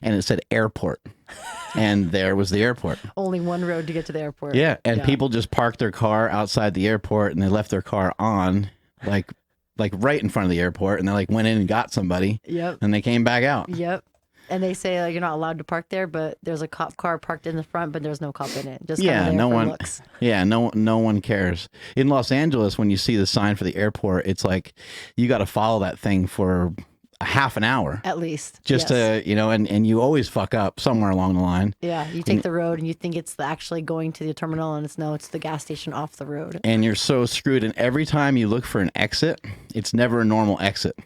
and it said airport. And there was the airport. Only one road to get to the airport. Yeah. And people just parked their car outside the airport and they left their car on like right in front of the airport. And they like went in and got somebody. Yep. And they came back out. Yep. And they say like, you're not allowed to park there, but there's a cop car parked in the front, but there's no cop in it. Just kind of there for looks. Yeah, no one cares. In Los Angeles, when you see the sign for the airport, it's like you got to follow that thing for a half an hour at least, just to and you always fuck up somewhere along the line. Yeah, you take the road and you think it's actually going to the terminal, and it's the gas station off the road. And you're so screwed. And every time you look for an exit, it's never a normal exit.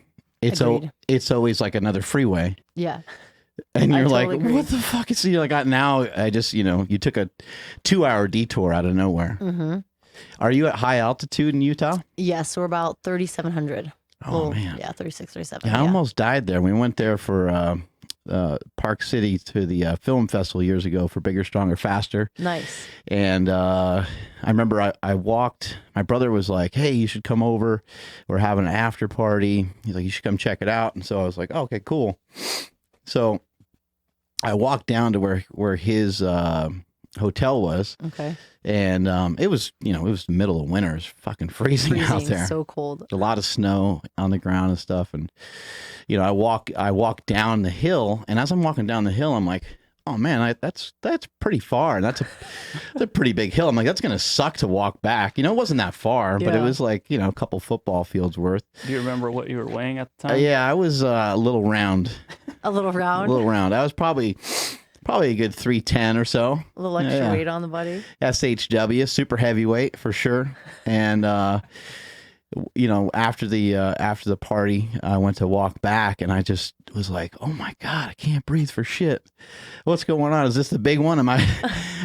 It's always like another freeway. Yeah. And you're totally like, what the fuck is he like? Now I just, you took a 2-hour detour out of nowhere. Mm-hmm. Are you at high altitude in Utah? Yes, we're about 3,700. Oh, man. Yeah, 36, 37. Yeah, I almost died there. We went there for Park City to the film festival years ago for Bigger, Stronger, Faster. Nice. And I remember I walked, my brother was like, hey, you should come over. We're having an after party. He's like, you should come check it out. And so I was like, oh, okay, cool. So I walked down to where his hotel was. Okay. And it was the middle of winter. It was fucking freezing out there. So cold. A lot of snow on the ground and stuff. And I walk down the hill, and as I'm walking down the hill, I'm like, oh man, that's pretty far. And that's a pretty big hill. I'm like, that's gonna suck to walk back. It wasn't that far, but it was like, a couple football fields worth. Do you remember what you were weighing at the time? Yeah, I was a little round. A little round? A little round. I was probably a good 310 or so. A little extra weight on the body. SHW, super heavyweight for sure. And after the party, I went to walk back, and I just was like, "Oh my God, I can't breathe for shit. What's going on? Is this the big one? Am I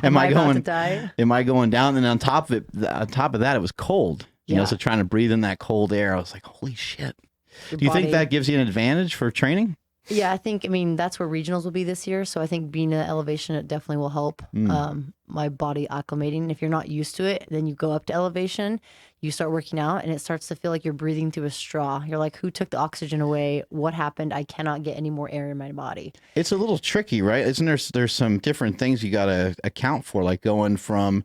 going to die? Am I going down?" And on top of that, it was cold. So trying to breathe in that cold air, I was like, "Holy shit!" Do you think that gives you an advantage for training? Yeah, that's where regionals will be this year. So I think being at elevation, it definitely will help my body acclimating. If you're not used to it, then you go up to elevation, you start working out, and it starts to feel like you're breathing through a straw. You're like, who took the oxygen away? What happened? I cannot get any more air in my body. It's a little tricky, right? Isn't there's some different things you got to account for, like going from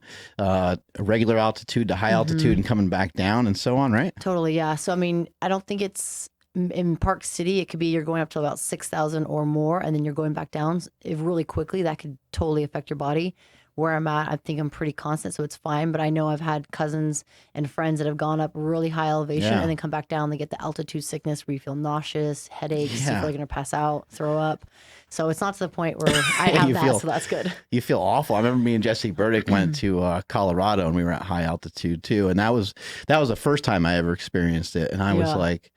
regular altitude to high altitude and coming back down and so on, right? Totally, yeah. So, I don't think it's... In Park City, it could be you're going up to about 6,000 or more, and then you're going back down. If really quickly, that could totally affect your body. Where I'm at, I think I'm pretty constant, so it's fine. But I know I've had cousins and friends that have gone up really high elevation and then come back down. They get the altitude sickness where you feel nauseous, headaches, you feel like you're going to pass out, throw up. So it's not to the point where I have that, so that's good. You feel awful. I remember me and Jesse Burdick went to Colorado, and we were at high altitude too. And that was the first time I ever experienced it. And I was like,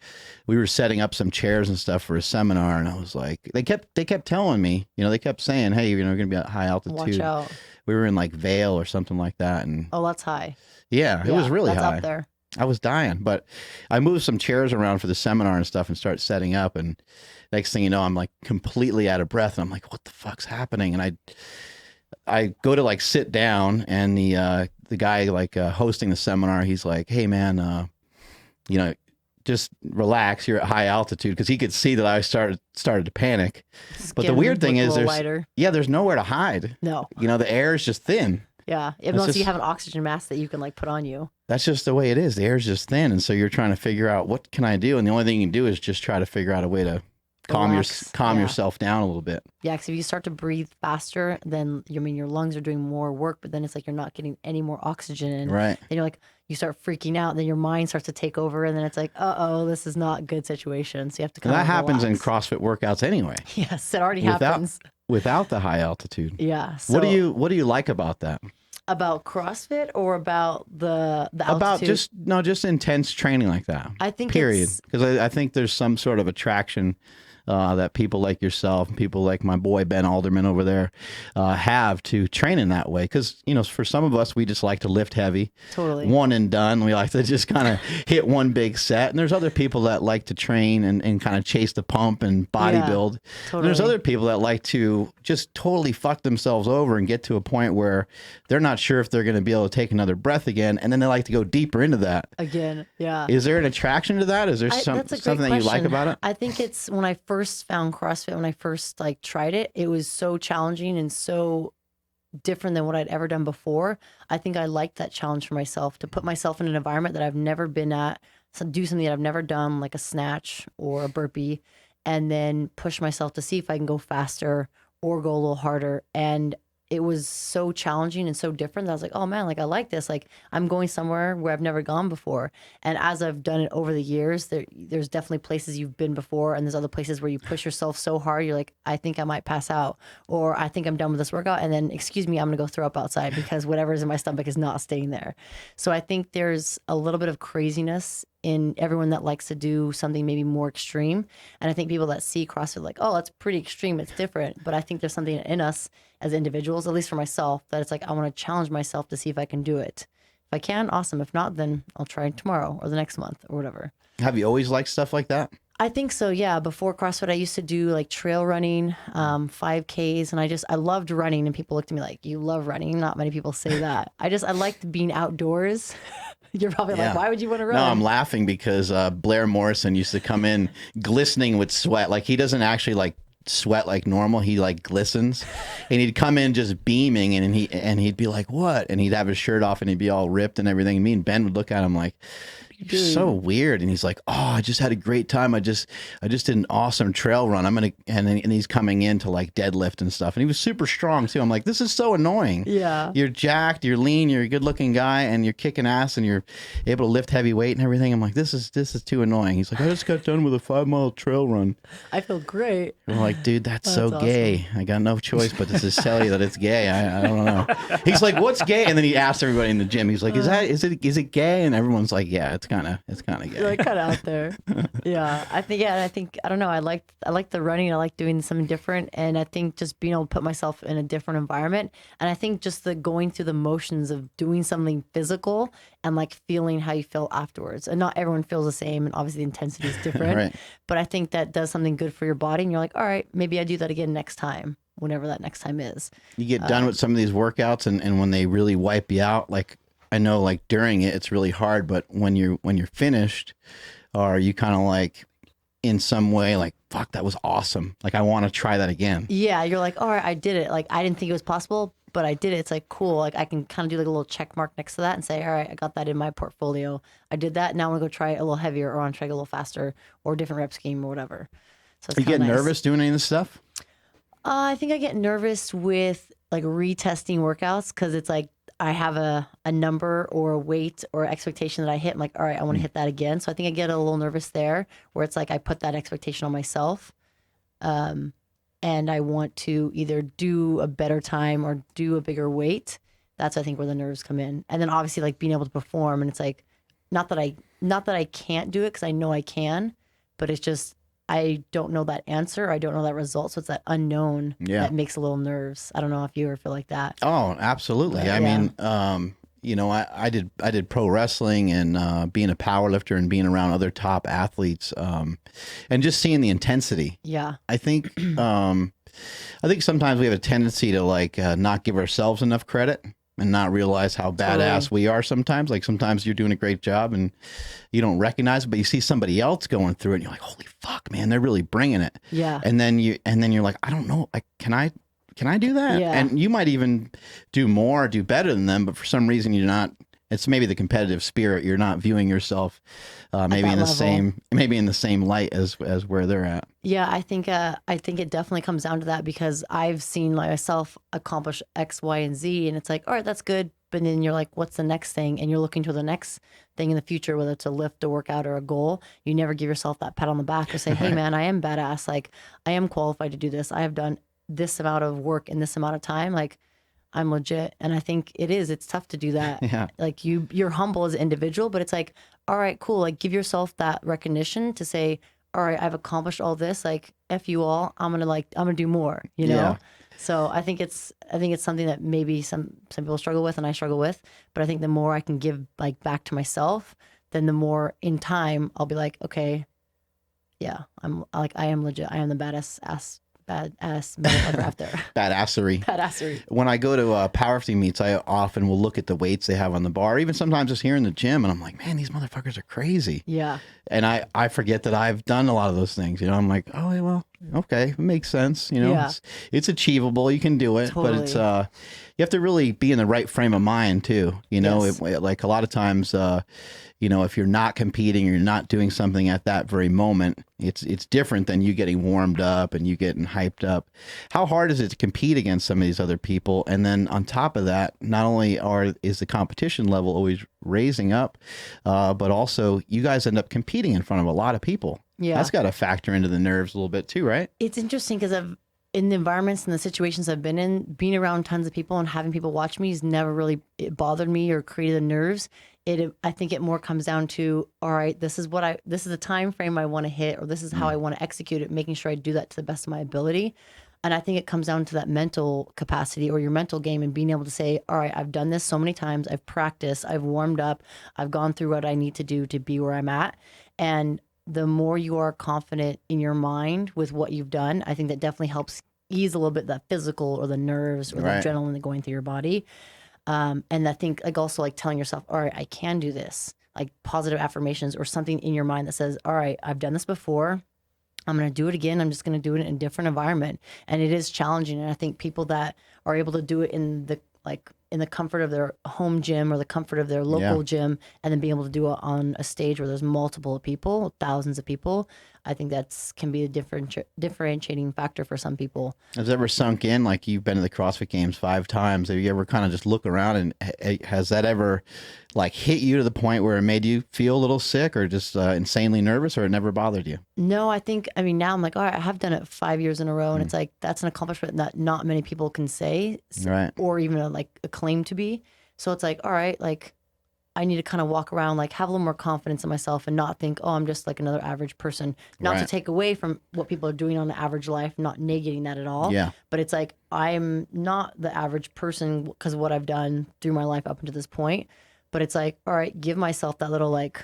we were setting up some chairs and stuff for a seminar, and I was like, they kept telling me, they kept saying, hey, you're going to be at high altitude. Watch out. We were in like Vail or something like that. And that's high. Yeah, it was really high. That's up there. I was dying, but I moved some chairs around for the seminar and stuff and started setting up. And next thing you know, I'm like completely out of breath. And I'm like, what the fuck's happening? And I go to like sit down, and the guy like hosting the seminar, he's like, hey man, just relax. You're at high altitude, because he could see that I started to panic. But the weird thing is there's nowhere to hide. No. The air is just thin. Yeah. Unless you have an oxygen mask that you can like put on you. That's just the way it is. The air is just thin. And so you're trying to figure out, what can I do? And the only thing you can do is just try to figure out a way to calm yourself down a little bit. Yeah, because if you start to breathe faster, then your lungs are doing more work, but then it's like you're not getting any more oxygen in. Right. Then you're like, you start freaking out, and then your mind starts to take over, and then it's like, this is not a good situation. So you have to that happens in CrossFit workouts anyway. Yes, it already happens. Without the high altitude. Yeah. So what do you like about that? About CrossFit or about the altitude? About just intense training like that. I think period. Because I think there's some sort of attraction that people like yourself and people like my boy Ben Alderman over there have to train in that way. Because, for some of us, we just like to lift heavy. Totally. One and done. We like to just kind of hit one big set. And there's other people that like to train and kind of chase the pump and bodybuild. Yeah, totally. There's other people that like to just totally fuck themselves over and get to a point where they're not sure if they're going to be able to take another breath again. And then they like to go deeper into that. Again, yeah. Is there an attraction to that? Is there something that you like about it? I think it's when I first first found CrossFit, when I first like tried it, it was so challenging and so different than what I'd ever done before. I think I liked that challenge for myself, to put myself in an environment that I've never been at, so do something that I've never done, like a snatch or a burpee, and then push myself to see if I can go faster or go a little harder. And it was so challenging and so different that I was like, oh man, like I like this. Like I'm going somewhere where I've never gone before. And as I've done it over the years, there's definitely places you've been before, and there's other places where you push yourself so hard, you're like, I think I might pass out, or I think I'm done with this workout. And then, excuse me, I'm gonna go throw up outside because whatever's in my stomach is not staying there. So I think there's a little bit of craziness in everyone that likes to do something maybe more extreme. And I think people that see CrossFit like, oh, that's pretty extreme, it's different. But I think there's something in us as individuals, at least for myself, that it's like, I want to challenge myself to see if I can do it. If I can, awesome. If not, then I'll try tomorrow or the next month or whatever. Have you always liked stuff like that? I think so, yeah. Before CrossFit, I used to do like trail running, 5Ks, and I loved running. And people looked at me like, you love running? Not many people say that. I liked being outdoors. You're probably like, why would you want to run? No, I'm laughing because Blair Morrison used to come in glistening with sweat. Like he doesn't actually like sweat like normal. He like glistens, and he'd come in just beaming, and he'd be like, what? And he'd have his shirt off and he'd be all ripped and everything. And me and Ben would look at him like, you're so weird. And he's like, oh, I just had a great time. I just did an awesome trail run. And he's coming in to like deadlift and stuff. And he was super strong too. I'm like, this is so annoying. Yeah. You're jacked, you're lean, you're a good looking guy, and you're kicking ass, and you're able to lift heavy weight and everything. I'm like, this is too annoying. He's like, I just got done with a 5-mile trail run. I feel great. I'm like, dude, that's so awesome. gay. I got no choice but to just tell you that it's gay. I don't know. He's like, what's gay? And then he asked everybody in the gym. He's like, is it gay? And everyone's like, yeah, it's kind of gay. You're like kind of out there. Yeah. I think, I don't know. I like the running. I like doing something different. And I think just being able to put myself in a different environment. And I think just the going through the motions of doing something physical and like feeling how you feel afterwards. And not everyone feels the same. And obviously the intensity is different. Right. But I think that does something good for your body. And you're like, all right, maybe I do that again next time, whenever that next time is. You get done with some of these workouts, and when they really wipe you out, like, I know like during it's really hard, but when you're finished, are you kind of like in some way like, fuck, that was awesome. Like I want to try that again. Yeah. You're like, all right, I did it. Like I didn't think it was possible, but I did it. It's like, cool. Like I can kind of do like a little check mark next to that and say, all right, I got that in my portfolio. I did that. Now I want to go try it a little heavier, or I want to try it a little faster, or a different rep scheme or whatever. So it's you get nice. Nervous doing any of this stuff? I think I get nervous with like retesting workouts, because it's like I have a number or a weight or expectation that I hit. I'm like, all right, I want to hit that again. So I think I get a little nervous there, where it's like I put that expectation on myself. And I want to either do a better time or do a bigger weight. That's, I think, where the nerves come in. And then obviously like being able to perform, and it's like, not that I can't do it, because I know I can, but it's just, I don't know that answer. I don't know that result. So it's that unknown that makes a little nerves. I don't know if you ever feel like that. Oh, absolutely. But, I mean, you know, I did pro wrestling, and being a power lifter and being around other top athletes, and just seeing the intensity. Yeah. I think sometimes we have a tendency to like not give ourselves enough credit and not realize how badass we are sometimes. Like sometimes you're doing a great job and you don't recognize it, but you see somebody else going through it and you're like, holy fuck, man, they're really bringing it. Yeah. And then you're like, I don't know, like, can I do that? Yeah. And you might even do better than them, but for some reason you're not. It's maybe the competitive spirit. You're not viewing yourself maybe in the same light as where they're at. Yeah, I think it definitely comes down to that, because I've seen myself accomplish X, Y, and Z, and it's like, all right, that's good. But then you're like, what's the next thing? And you're looking to the next thing in the future, whether it's a lift, a workout, or a goal. You never give yourself that pat on the back or say, hey man, I am badass. Like I am qualified to do this. I have done this amount of work in this amount of time. Like I'm legit. And I think it's tough to do that. Yeah. Like you're humble as an individual, but it's like, all right, cool. Like give yourself that recognition to say, all right, I've accomplished all this. Like F you all, I'm going to do more, you know? Yeah. So I think it's something that maybe some people struggle with and I struggle with, but I think the more I can give like back to myself, then the more in time I'll be like, okay, yeah, I am legit. I am the badass badass motherfucker out there. Badassery. Badassery. When I go to powerlifting meets, I often will look at the weights they have on the bar, even sometimes just here in the gym, and I'm like, man, these motherfuckers are crazy. Yeah. And I forget that I've done a lot of those things. You know, I'm like, oh, well, okay, it makes sense. You know, Yeah. it's achievable. You can do it, but it's you have to really be in the right frame of mind too. You know, Yes. like a lot of times, you know, if you're not competing or you're not doing something at that very moment, it's different than you getting warmed up and you getting hyped up. How hard is it to compete against some of these other people? And then on top of that, not only is the competition level always raising up, but also you guys end up competing in front of a lot of people. Yeah. That's got to factor into the nerves a little bit too, right? It's interesting because in the environments and the situations I've been in, being around tons of people and having people watch me has never really bothered me or created the nerves. I think it more comes down to, all right, this is the time frame I want to hit, or this is how I want to execute it, making sure I do that to the best of my ability. And I think it comes down to that mental capacity or your mental game and being able to say, all right, I've done this so many times. I've practiced, I've warmed up, I've gone through what I need to do to be where I'm at. And the more you are confident in your mind with what you've done, I think that definitely helps ease a little bit that physical or the nerves or the adrenaline going through your body. And I think like also like telling yourself, all right, I can do this, like positive affirmations or something in your mind that says, all right, I've done this before. I'm going to do it again. I'm just going to do it in a different environment. And it is challenging. And I think people that are able to do it in the comfort of their home gym or the comfort of their local gym, and then being able to do it on a stage where there's multiple people, thousands of people, I think can be a differentiating factor for some people. Has it ever sunk in, like you've been to the CrossFit Games 5 times? Have you ever kind of just look around and has that ever like hit you to the point where it made you feel a little sick or just insanely nervous, or it never bothered you? No, I mean, now I'm like, all right, I have done it 5 years in a row, and it's like, that's an accomplishment that not many people can say, or even like a claim to be. So it's like, all right, like I need to kind of walk around, like have a little more confidence in myself and not think, oh, I'm just like another average person. Not to take away from what people are doing on the average life, not negating that at all. Yeah. But it's like, I'm not the average person because of what I've done through my life up until this point. But it's like, all right, give myself that little like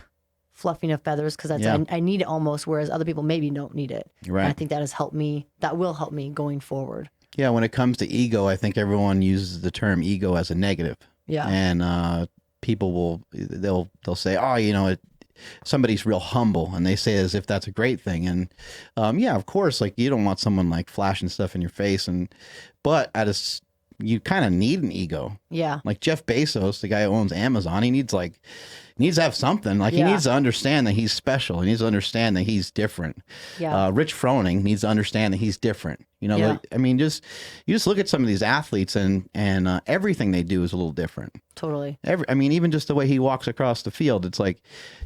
fluffing of feathers, because I need it almost, whereas other people maybe don't need it. Right. And I think that has helped me. That will help me going forward. Yeah. When it comes to ego, I think everyone uses the term ego as a negative. Yeah. And people they'll say, oh, you know, somebody's real humble, and they say it as if that's a great thing. And yeah, of course, like you don't want someone like flashing stuff in your face, but you kind of need an ego. Yeah. Like Jeff Bezos, the guy who owns Amazon, he needs to have something. Like he needs to understand that he's special. He needs to understand that he's different. Yeah. Rich Froning needs to understand that he's different. You know, like, I mean, you just look at some of these athletes, and everything they do is a little different. Totally. I mean, even just the way he walks across the field, it's like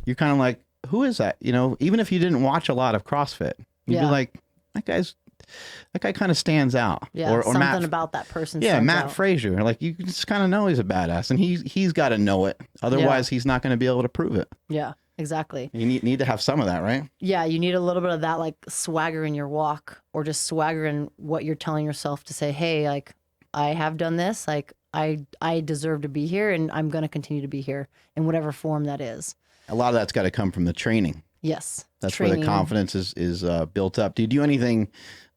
you're kind of like, who is that? You know, even if you didn't watch a lot of CrossFit, you'd be like, that guy kind of stands out. Yeah, or something Matt, about that person. Yeah, stands Matt out. Frazier. Like you just kind of know he's a badass, and he's got to know it. Otherwise, he's not going to be able to prove it. Yeah, exactly. You need to have some of that, right? Yeah, you need a little bit of that, like swagger in your walk, or just swagger in what you're telling yourself to say, hey, like I have done this, like I deserve to be here, and I'm going to continue to be here in whatever form that is. A lot of that's got to come from the training. Yes, that's where the confidence is built up. Do you do anything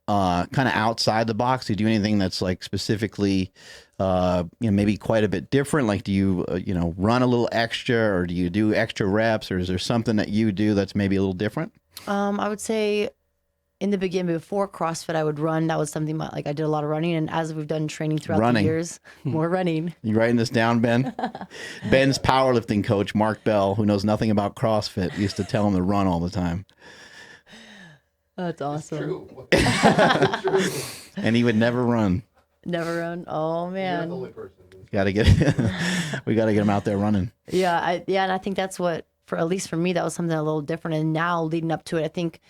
kind of outside the box? Do you do anything that's like specifically, maybe quite a bit different? Like, do you, run a little extra, or do you do extra reps, or is there something that you do that's maybe a little different? I would say in the beginning, before CrossFit, I would run. That was something like I did a lot of running. And as we've done training throughout the years, more running. You writing this down, Ben? Ben's powerlifting coach, Mark Bell, who knows nothing about CrossFit, used to tell him to run all the time. That's awesome. It's true. And he would never run. Never run. Oh man. You're the only person. We got to get him out there running. Yeah, and I think that's what, at least for me, that was something a little different. And now leading up to it, I think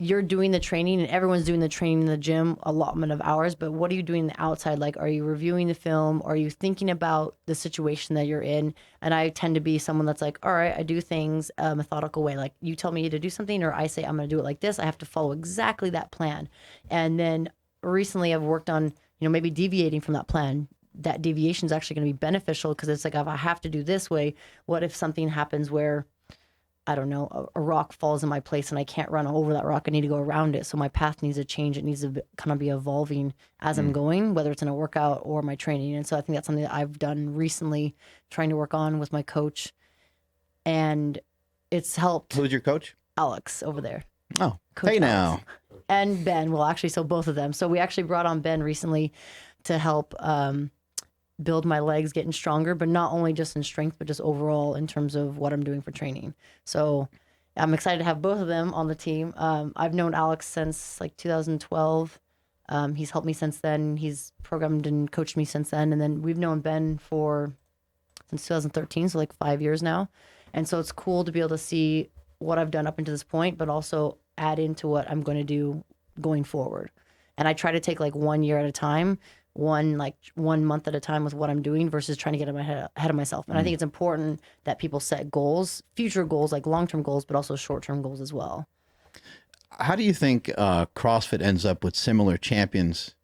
you're doing the training, and everyone's doing the training in the gym, allotment of hours. But what are you doing outside? Like, are you reviewing the film? Are you thinking about the situation that you're in? And I tend to be someone that's like, all right, I do things a methodical way. Like you tell me to do something, or I say I'm going to do it like this. I have to follow exactly that plan. And then recently I've worked on, maybe deviating from that plan. That deviation is actually going to be beneficial, because it's like, if I have to do this way, what if something happens where I don't know, a rock falls in my place and I can't run over that rock. I need to go around it. So my path needs to change. It needs to kind of be evolving as I'm going, whether it's in a workout or my training. And so I think that's something that I've done recently, trying to work on with my coach. And it's helped. Who's your coach? Alex over there. Oh, Coach hey Alex. now. And Ben. Well, actually, so both of them. So we actually brought on Ben recently to help build my legs getting stronger, but not only just in strength, but just overall in terms of what I'm doing for training. So I'm excited to have both of them on the team. I've known Alex since like 2012. He's helped me since then. He's programmed and coached me since then. And then we've known Ben since 2013, so like 5 years now. And so it's cool to be able to see what I've done up until this point, but also add into what I'm going to do going forward. And I try to take like 1 year at a time, 1 month at a time with what I'm doing versus trying to get ahead of myself. And I think it's important that people set goals, future goals, like long-term goals, but also short-term goals as well. How do you think CrossFit ends up with similar champions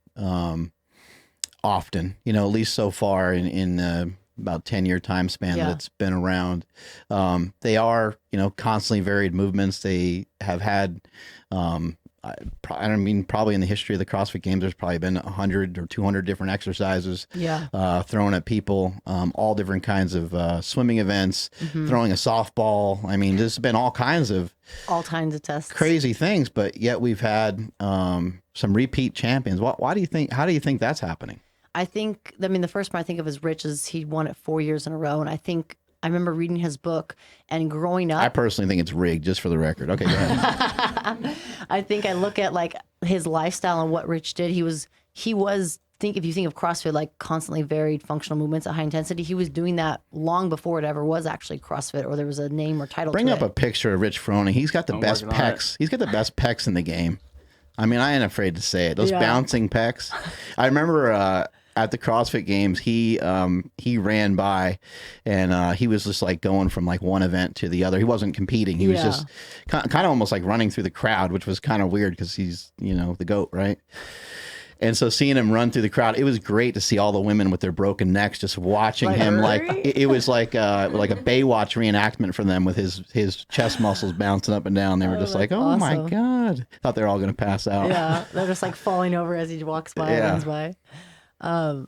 often? You know, at least so far in about 10-year time span that it's been around. They are, you know, constantly varied movements. They have had, probably in the history of the CrossFit Games, there's probably been 100 or 200 different exercises thrown at people, all different kinds of swimming events, throwing a softball. I mean, there's been all kinds of tests, crazy things, but yet we've had some repeat champions. How do you think that's happening? The first one I think of is Rich, is he won it 4 years in a row. And I remember reading his book and growing up. I personally think it's rigged, just for the record. Okay, go ahead. I think I look at like his lifestyle and what Rich did. He was, if you think of CrossFit, like constantly varied functional movements at high intensity, he was doing that long before it ever was actually CrossFit or there was a name or title. Bring up a picture of Rich Froning. He's got the best pecs. He's got the best pecs in the game. I mean, I ain't afraid to say it. Those bouncing pecs. I remember, at the CrossFit Games, he ran by, and he was just like going from like one event to the other. He wasn't competing. He was just kind of almost like running through the crowd, which was kind of weird because he's, you know, the GOAT, right? And so seeing him run through the crowd, it was great to see all the women with their broken necks just watching him. Like it was like a Baywatch reenactment for them with his chest muscles bouncing up and down. They were just like, oh my God. Thought they were all going to pass out. Yeah, they're just like falling over as he walks by, runs by. I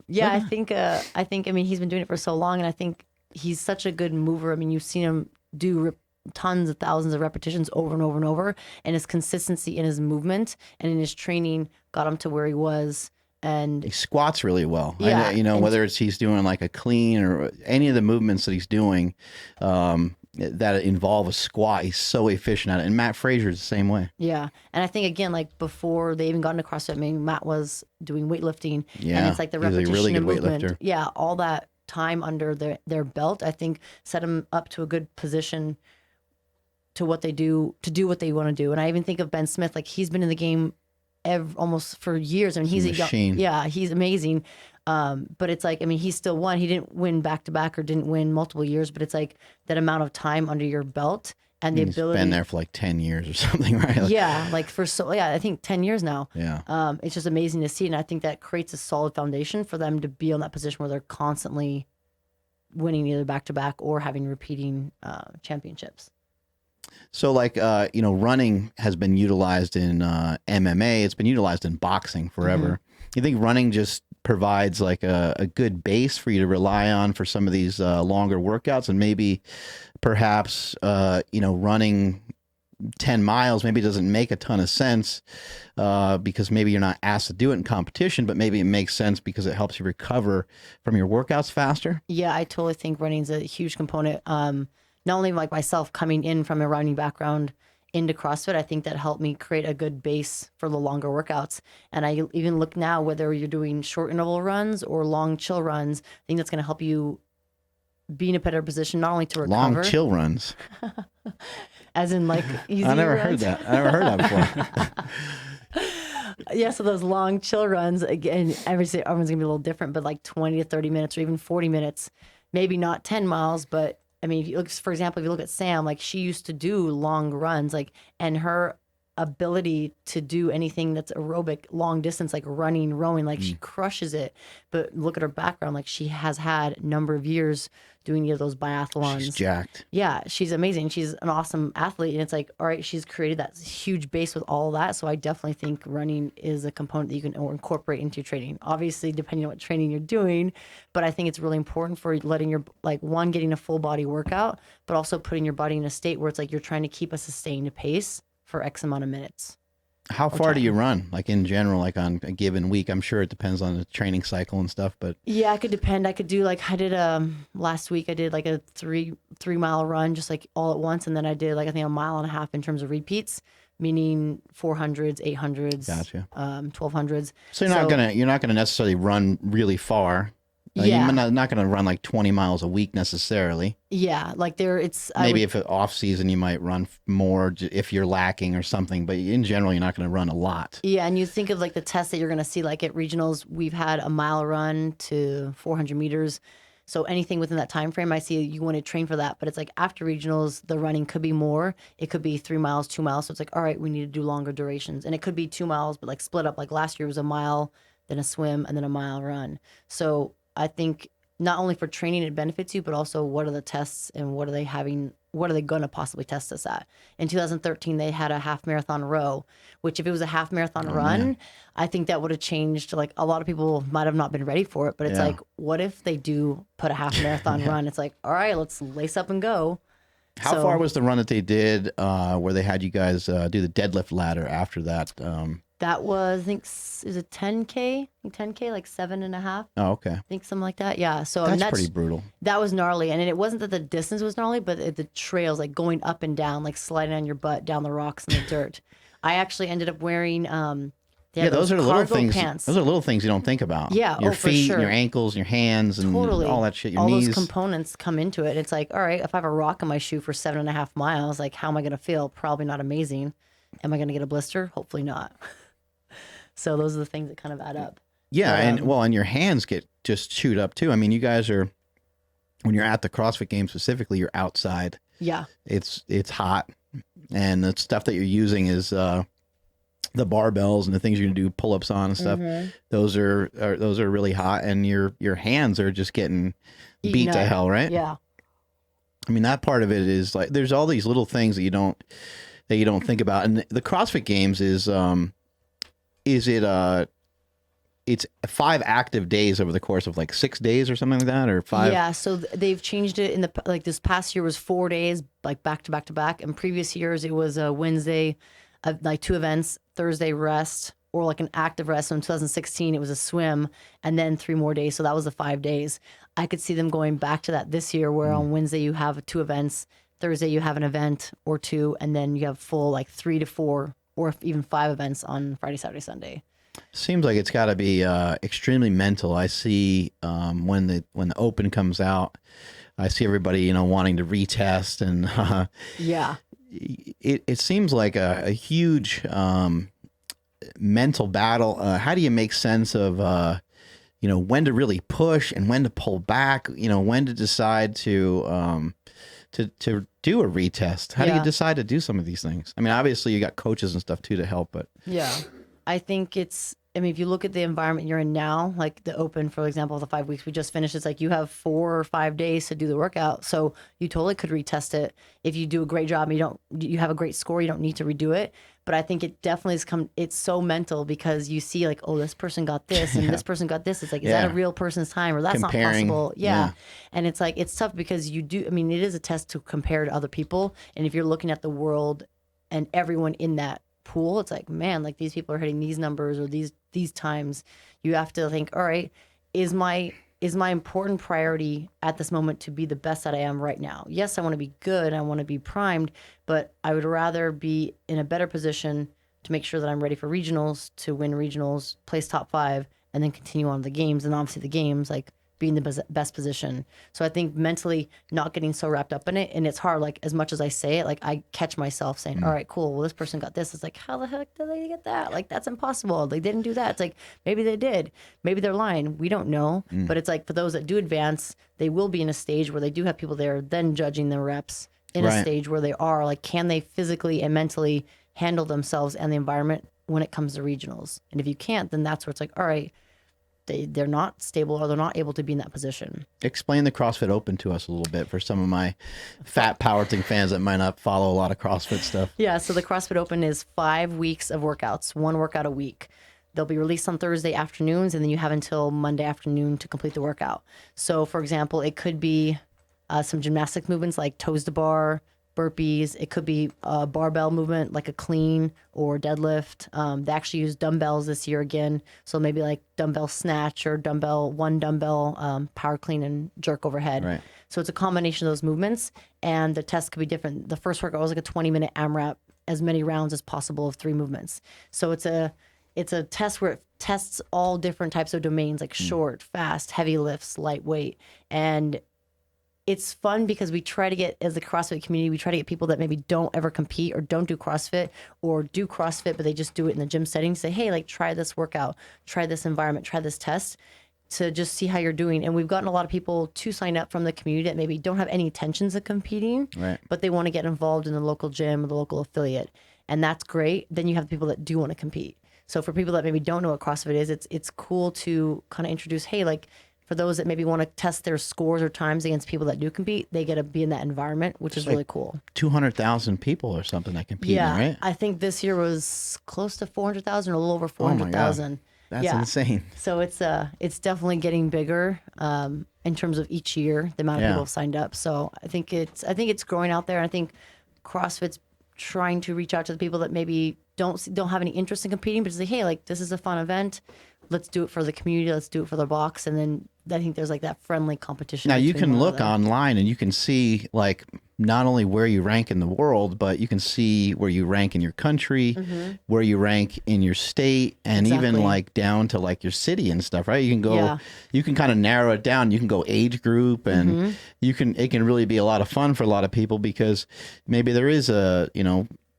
think, he's been doing it for so long, and I think he's such a good mover. I mean, you've seen him do tons of thousands of repetitions over and over and over, and his consistency in his movement and in his training got him to where he was. And he squats really well. Yeah, whether he's doing like a clean or any of the movements that he's doing, that involve a squat, he's so efficient at it. And Matt Fraser's the same way. Yeah. And I think, again, like before they even got into CrossFit, Matt was doing weightlifting. Yeah. And it's like the repetition, really good of movement. Weightlifter. Yeah. All that time under their belt, I think, set him up to a good position to what they do, to do what they want to do. And I even think of Ben Smith, like he's been in the game almost for years. I mean, he's a machine. He's amazing. But it's like, he still won. He didn't win back to back or didn't win multiple years, but it's like that amount of time under your belt and the ability. He's been there for like 10 years or something, right? I think 10 years now. Yeah. It's just amazing to see. And I think that creates a solid foundation for them to be in that position where they're constantly winning either back to back or having repeating championships. So running has been utilized in MMA. It's been utilized in boxing forever. You think running just provides like a good base for you to rely on for some of these longer workouts, and maybe perhaps running 10 miles maybe doesn't make a ton of sense because maybe you're not asked to do it in competition, but maybe it makes sense because it helps you recover from your workouts faster? Yeah, I totally think running is a huge component. Not only like myself coming in from a running background into CrossFit, I think that helped me create a good base for the longer workouts. And I even look now, whether you're doing short interval runs or long chill runs, I think that's going to help you be in a better position, not only to recover. Long chill runs. As in like easy I never runs. heard that. I never heard that before. Yeah, so those long chill runs, again, everyone's going to be a little different, but like 20 to 30 minutes or even 40 minutes, maybe not 10 miles, but if you look, for example, if you look at Sam, like she used to do long runs, like, and her ability to do anything that's aerobic, long distance, like running, rowing, like she crushes it. But look at her background. Like she has had a number of years doing either of those biathlons. She's jacked. Yeah, she's amazing. She's an awesome athlete. And it's like, all right, she's created that huge base with all of that. So I definitely think running is a component that you can incorporate into your training. Obviously, depending on what training you're doing. But I think it's really important for letting your, like, one, getting a full body workout, but also putting your body in a state where it's like you're trying to keep a sustained pace for X amount of minutes. How far do you run, like in general, like on a given week? I'm sure it depends on the training cycle and stuff, but yeah, it could depend. I could do like I did last week. I did like a 3 mile run, just like all at once, and then I did like I think a mile and a half in terms of repeats, meaning 400s, 800s, gotcha, 1200s. So you're not gonna necessarily run really far. Yeah, you're not going to run like 20 miles a week necessarily. Yeah, like maybe if off season you might run more if you're lacking or something, but in general you're not going to run a lot. Yeah, and you think of like the tests that you're going to see, like at regionals, we've had a mile run to 400 meters. So anything within that time frame, I see you want to train for that. But it's like after regionals, the running could be more. It could be 3 miles, 2 miles. So it's like, all right, we need to do longer durations, and it could be 2 miles, but like split up. Like last year was a mile, then a swim, and then a mile run. So I think not only for training it benefits you, but also what are the tests and what are they going to possibly test us at? In 2013, they had a half marathon row, which if it was a half marathon run, man, I think that would have changed. Like a lot of people might have not been ready for it, but it's like, what if they do put a half marathon run? It's like, all right, let's lace up and go. How far was the run that they did where they had you guys do the deadlift ladder after that? That was, I think, is it 10K? I think 10K, like 7.5. Oh, okay. I think something like that. Yeah. So that's pretty brutal. That was gnarly. And it wasn't that the distance was gnarly, but the trails, like going up and down, like sliding on your butt down the rocks and the dirt. I actually ended up wearing, those are little things. Pants. Those are little things you don't think about. Yeah. Your feet, for sure. your ankles, your hands, and all that shit. Your all knees. Those components come into it. It's like, all right, if I have a rock in my shoe for 7.5 miles, like how am I going to feel? Probably not amazing. Am I going to get a blister? Hopefully not. So those are the things that kind of add up. Yeah, and your hands get just chewed up too. I mean, you guys are, when you're at the CrossFit Games specifically, you're outside. Yeah. It's hot, and the stuff that you're using is the barbells and the things you're gonna do pull-ups on and stuff. Mm-hmm. Those are really hot, and your hands are just getting beat to hell, right? Yeah. I mean, that part of it is like there's all these little things that you don't think about, and the CrossFit Games is it's 5 active days over the course of like 6 days or something like that, or 5. Yeah, so they've changed it in the like this past year was 4 days, like back to back to back. And previous years it was a Wednesday, like 2 events, Thursday rest, or like an active rest. So in 2016 it was a swim, and then 3 more days. So that was the 5 days. I could see them going back to that this year, where on Wednesday you have 2 events, Thursday you have an event or 2, and then you have full like 3 to 4 or even 5 events on Friday, Saturday, Sunday. Seems like it's got to be extremely mental. I see when the Open comes out, I see everybody wanting to retest, and yeah, it seems like a huge mental battle. How do you make sense of when to really push and when to pull back? When to decide to do a retest? How do you decide to do some of these things? I mean, obviously you got coaches and stuff too to help, but yeah, I think if you look at the environment you're in now, like the Open, for example, the 5 weeks we just finished, it's like you have 4 or 5 days to do the workout. So you totally could retest it. If you do a great job and you have a great score, you don't need to redo it. But I think it definitely it's so mental, because you see like, oh, this person got this and this person got this. It's like, is that a real person's time, or that's comparing, not possible? Yeah. And it's like, it's tough because it is a test to compare to other people. And if you're looking at the world and everyone in that pool, it's like, man, like these people are hitting these numbers or these times. You have to think, all right, is my important priority at this moment to be the best that I am right now? Yes, I want to be good, I want to be primed, but I would rather be in a better position to make sure that I'm ready for regionals, to win regionals, place top 5, and then continue on the games. And obviously the games, like being the best position. So I think mentally not getting so wrapped up in it. And it's hard, like as much as I say it, like I catch myself saying, all right, cool, well, this person got this. It's like, how the heck did they get that? Like, that's impossible. They didn't do that. It's like, maybe they did. Maybe they're lying. We don't know. But it's like, for those that do advance, they will be in a stage where they do have people there then judging the reps in a stage where they are like, can they physically and mentally handle themselves and the environment when it comes to regionals. And if you can't, then that's where it's like, all right, they're not stable or they're not able to be in that position. Explain the CrossFit Open to us a little bit for some of my fat powerlifting fans that might not follow a lot of CrossFit stuff. Yeah, so the CrossFit Open is 5 weeks of workouts, 1 workout a week. They'll be released on Thursday afternoons, and then you have until Monday afternoon to complete the workout. So, for example, it could be some gymnastic movements like toes to bar, burpees. It could be a barbell movement like a clean or deadlift. They actually use dumbbells this year again. So maybe like dumbbell snatch or one dumbbell power clean and jerk overhead. Right. So it's a combination of those movements, and the test could be different. The first workout was like a 20-minute AMRAP, as many rounds as possible of 3 movements. So it's a test where it tests all different types of domains like short, fast, heavy lifts, lightweight. And it's fun because we try to get, as the CrossFit community, we try to get people that maybe don't ever compete or don't do CrossFit or do CrossFit, but they just do it in the gym setting. Say, hey, like try this workout, try this environment, try this test to just see how you're doing. And we've gotten a lot of people to sign up from the community that maybe don't have any intentions of competing, Right. but they want to get involved in the local gym or the local affiliate. And that's great. Then you have people that do want to compete. So for people that maybe don't know what CrossFit is, it's cool to kind of introduce, hey, like, for those that maybe want to test their scores or times against people that do compete, they get to be in that environment, which is like really cool. 200,000 people or something that compete, Yeah, right? I think this year was close to 400,000 or a little over 400,000. That's yeah. insane. So it's definitely getting bigger in terms of each year, the amount of people have signed up. So I think it's growing out there. I think CrossFit's trying to reach out to the people that maybe don't have any interest in competing, but just say, hey, like this is a fun event. Let's do it for the community. Let's do it for the box. And then I think there's like that friendly competition. Now you between can one look another. online and you can see like not only where you rank in the world, but you can see where you rank in your country, where you rank in your state, and even Exactly. like down to like your city and stuff, right? You can go, Yeah. you can kind of narrow it down. You can go age group, and it can really be a lot of fun for a lot of people because maybe there is a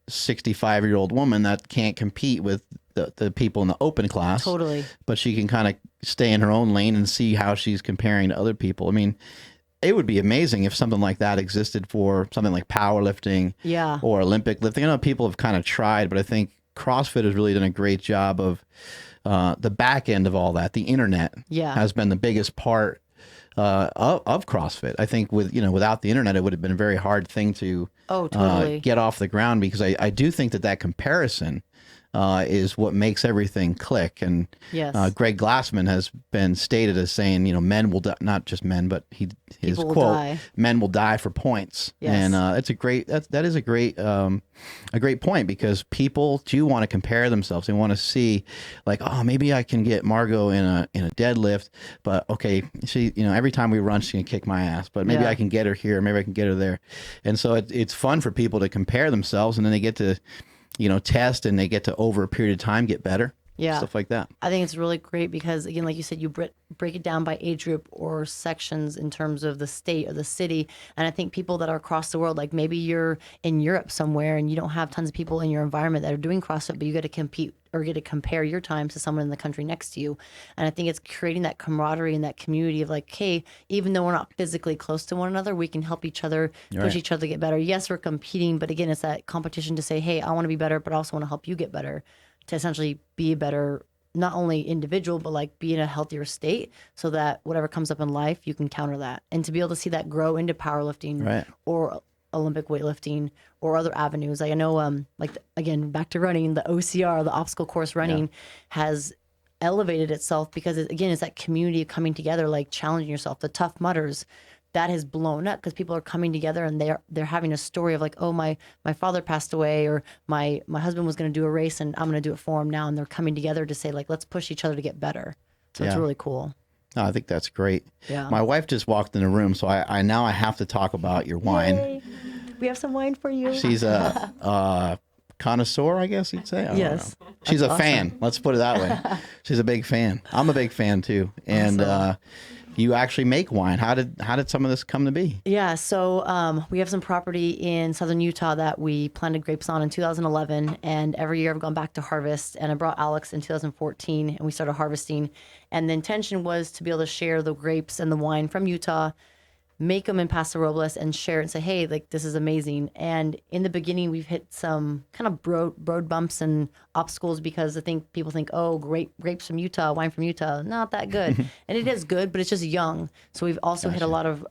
65-year-old woman that can't compete with the people in the open class. Totally. But she can kind of stay in her own lane and see how she's comparing to other people. I mean, it would be amazing if something like that existed for something like powerlifting Yeah. or Olympic lifting. I know people have kind of tried, but I think CrossFit has really done a great job of the back end of all that. The internet Yeah. has been the biggest part of CrossFit. I think without the internet, it would have been a very hard thing to Oh, totally. get off the ground, because I do think that comparison is what makes everything click. And Yes. Greg Glassman has been stated as saying, men will die, not just men, but his People will quote, die. men will die for points. Yes. And it's that is a great point, because people do want to compare themselves. They want to see like, oh, maybe I can get Margaux in a deadlift, but okay, she, every time we run, she can kick my ass, but maybe Yeah. I can get her here. Maybe I can get her there. And so it's fun for people to compare themselves, and then they get to, test, and they get to, over a period of time, get better. Yeah. Stuff like that. I think it's really great because, again, like you said, you break it down by age group or sections in terms of the state or the city. And I think people that are across the world, like maybe you're in Europe somewhere and you don't have tons of people in your environment that are doing CrossFit, but you get to compete or get to compare your times to someone in the country next to you. And I think it's creating that camaraderie and that community of like, hey, even though we're not physically close to one another, we can help each other, push Right. each other to get better. Yes, we're competing, but again, it's that competition to say, hey, I want to be better, but I also want to help you get better, to essentially be a better, not only individual, but like be in a healthier state so that whatever comes up in life, you can counter that. And to be able to see that grow into powerlifting Right. or Olympic weightlifting or other avenues. Like I know, again, back to running, the OCR, the obstacle course running has elevated itself because it's that community coming together, like challenging yourself. The Tough Mudders, that has blown up because people are coming together and they're having a story of like, oh, my father passed away, or my husband was going to do a race and I'm going to do it for him now. And they're coming together to say like, let's push each other to get better. So it's Yeah. really cool. Oh, I think that's great. Yeah. My wife just walked in the room, so I now I have to talk about your wine. Yay. We have some wine for you. She's a connoisseur, I guess you'd say. I don't Yes. know. She's That's a fan. Let's put it that way. She's a big fan. I'm a big fan too. And you actually make wine. How did some of this come to be? Yeah, so we have some property in southern Utah that we planted grapes on in 2011, and every year I've gone back to harvest, and I brought Alex in 2014, and we started harvesting, and the intention was to be able to share the grapes and the wine from Utah make them in Paso Robles and share it and say, hey, like this is amazing. And in the beginning, we've hit some kind of road bumps and obstacles because I think people think, oh, grapes from Utah, wine from Utah, not that good. And it is good, but it's just young. So we've also hit a lot of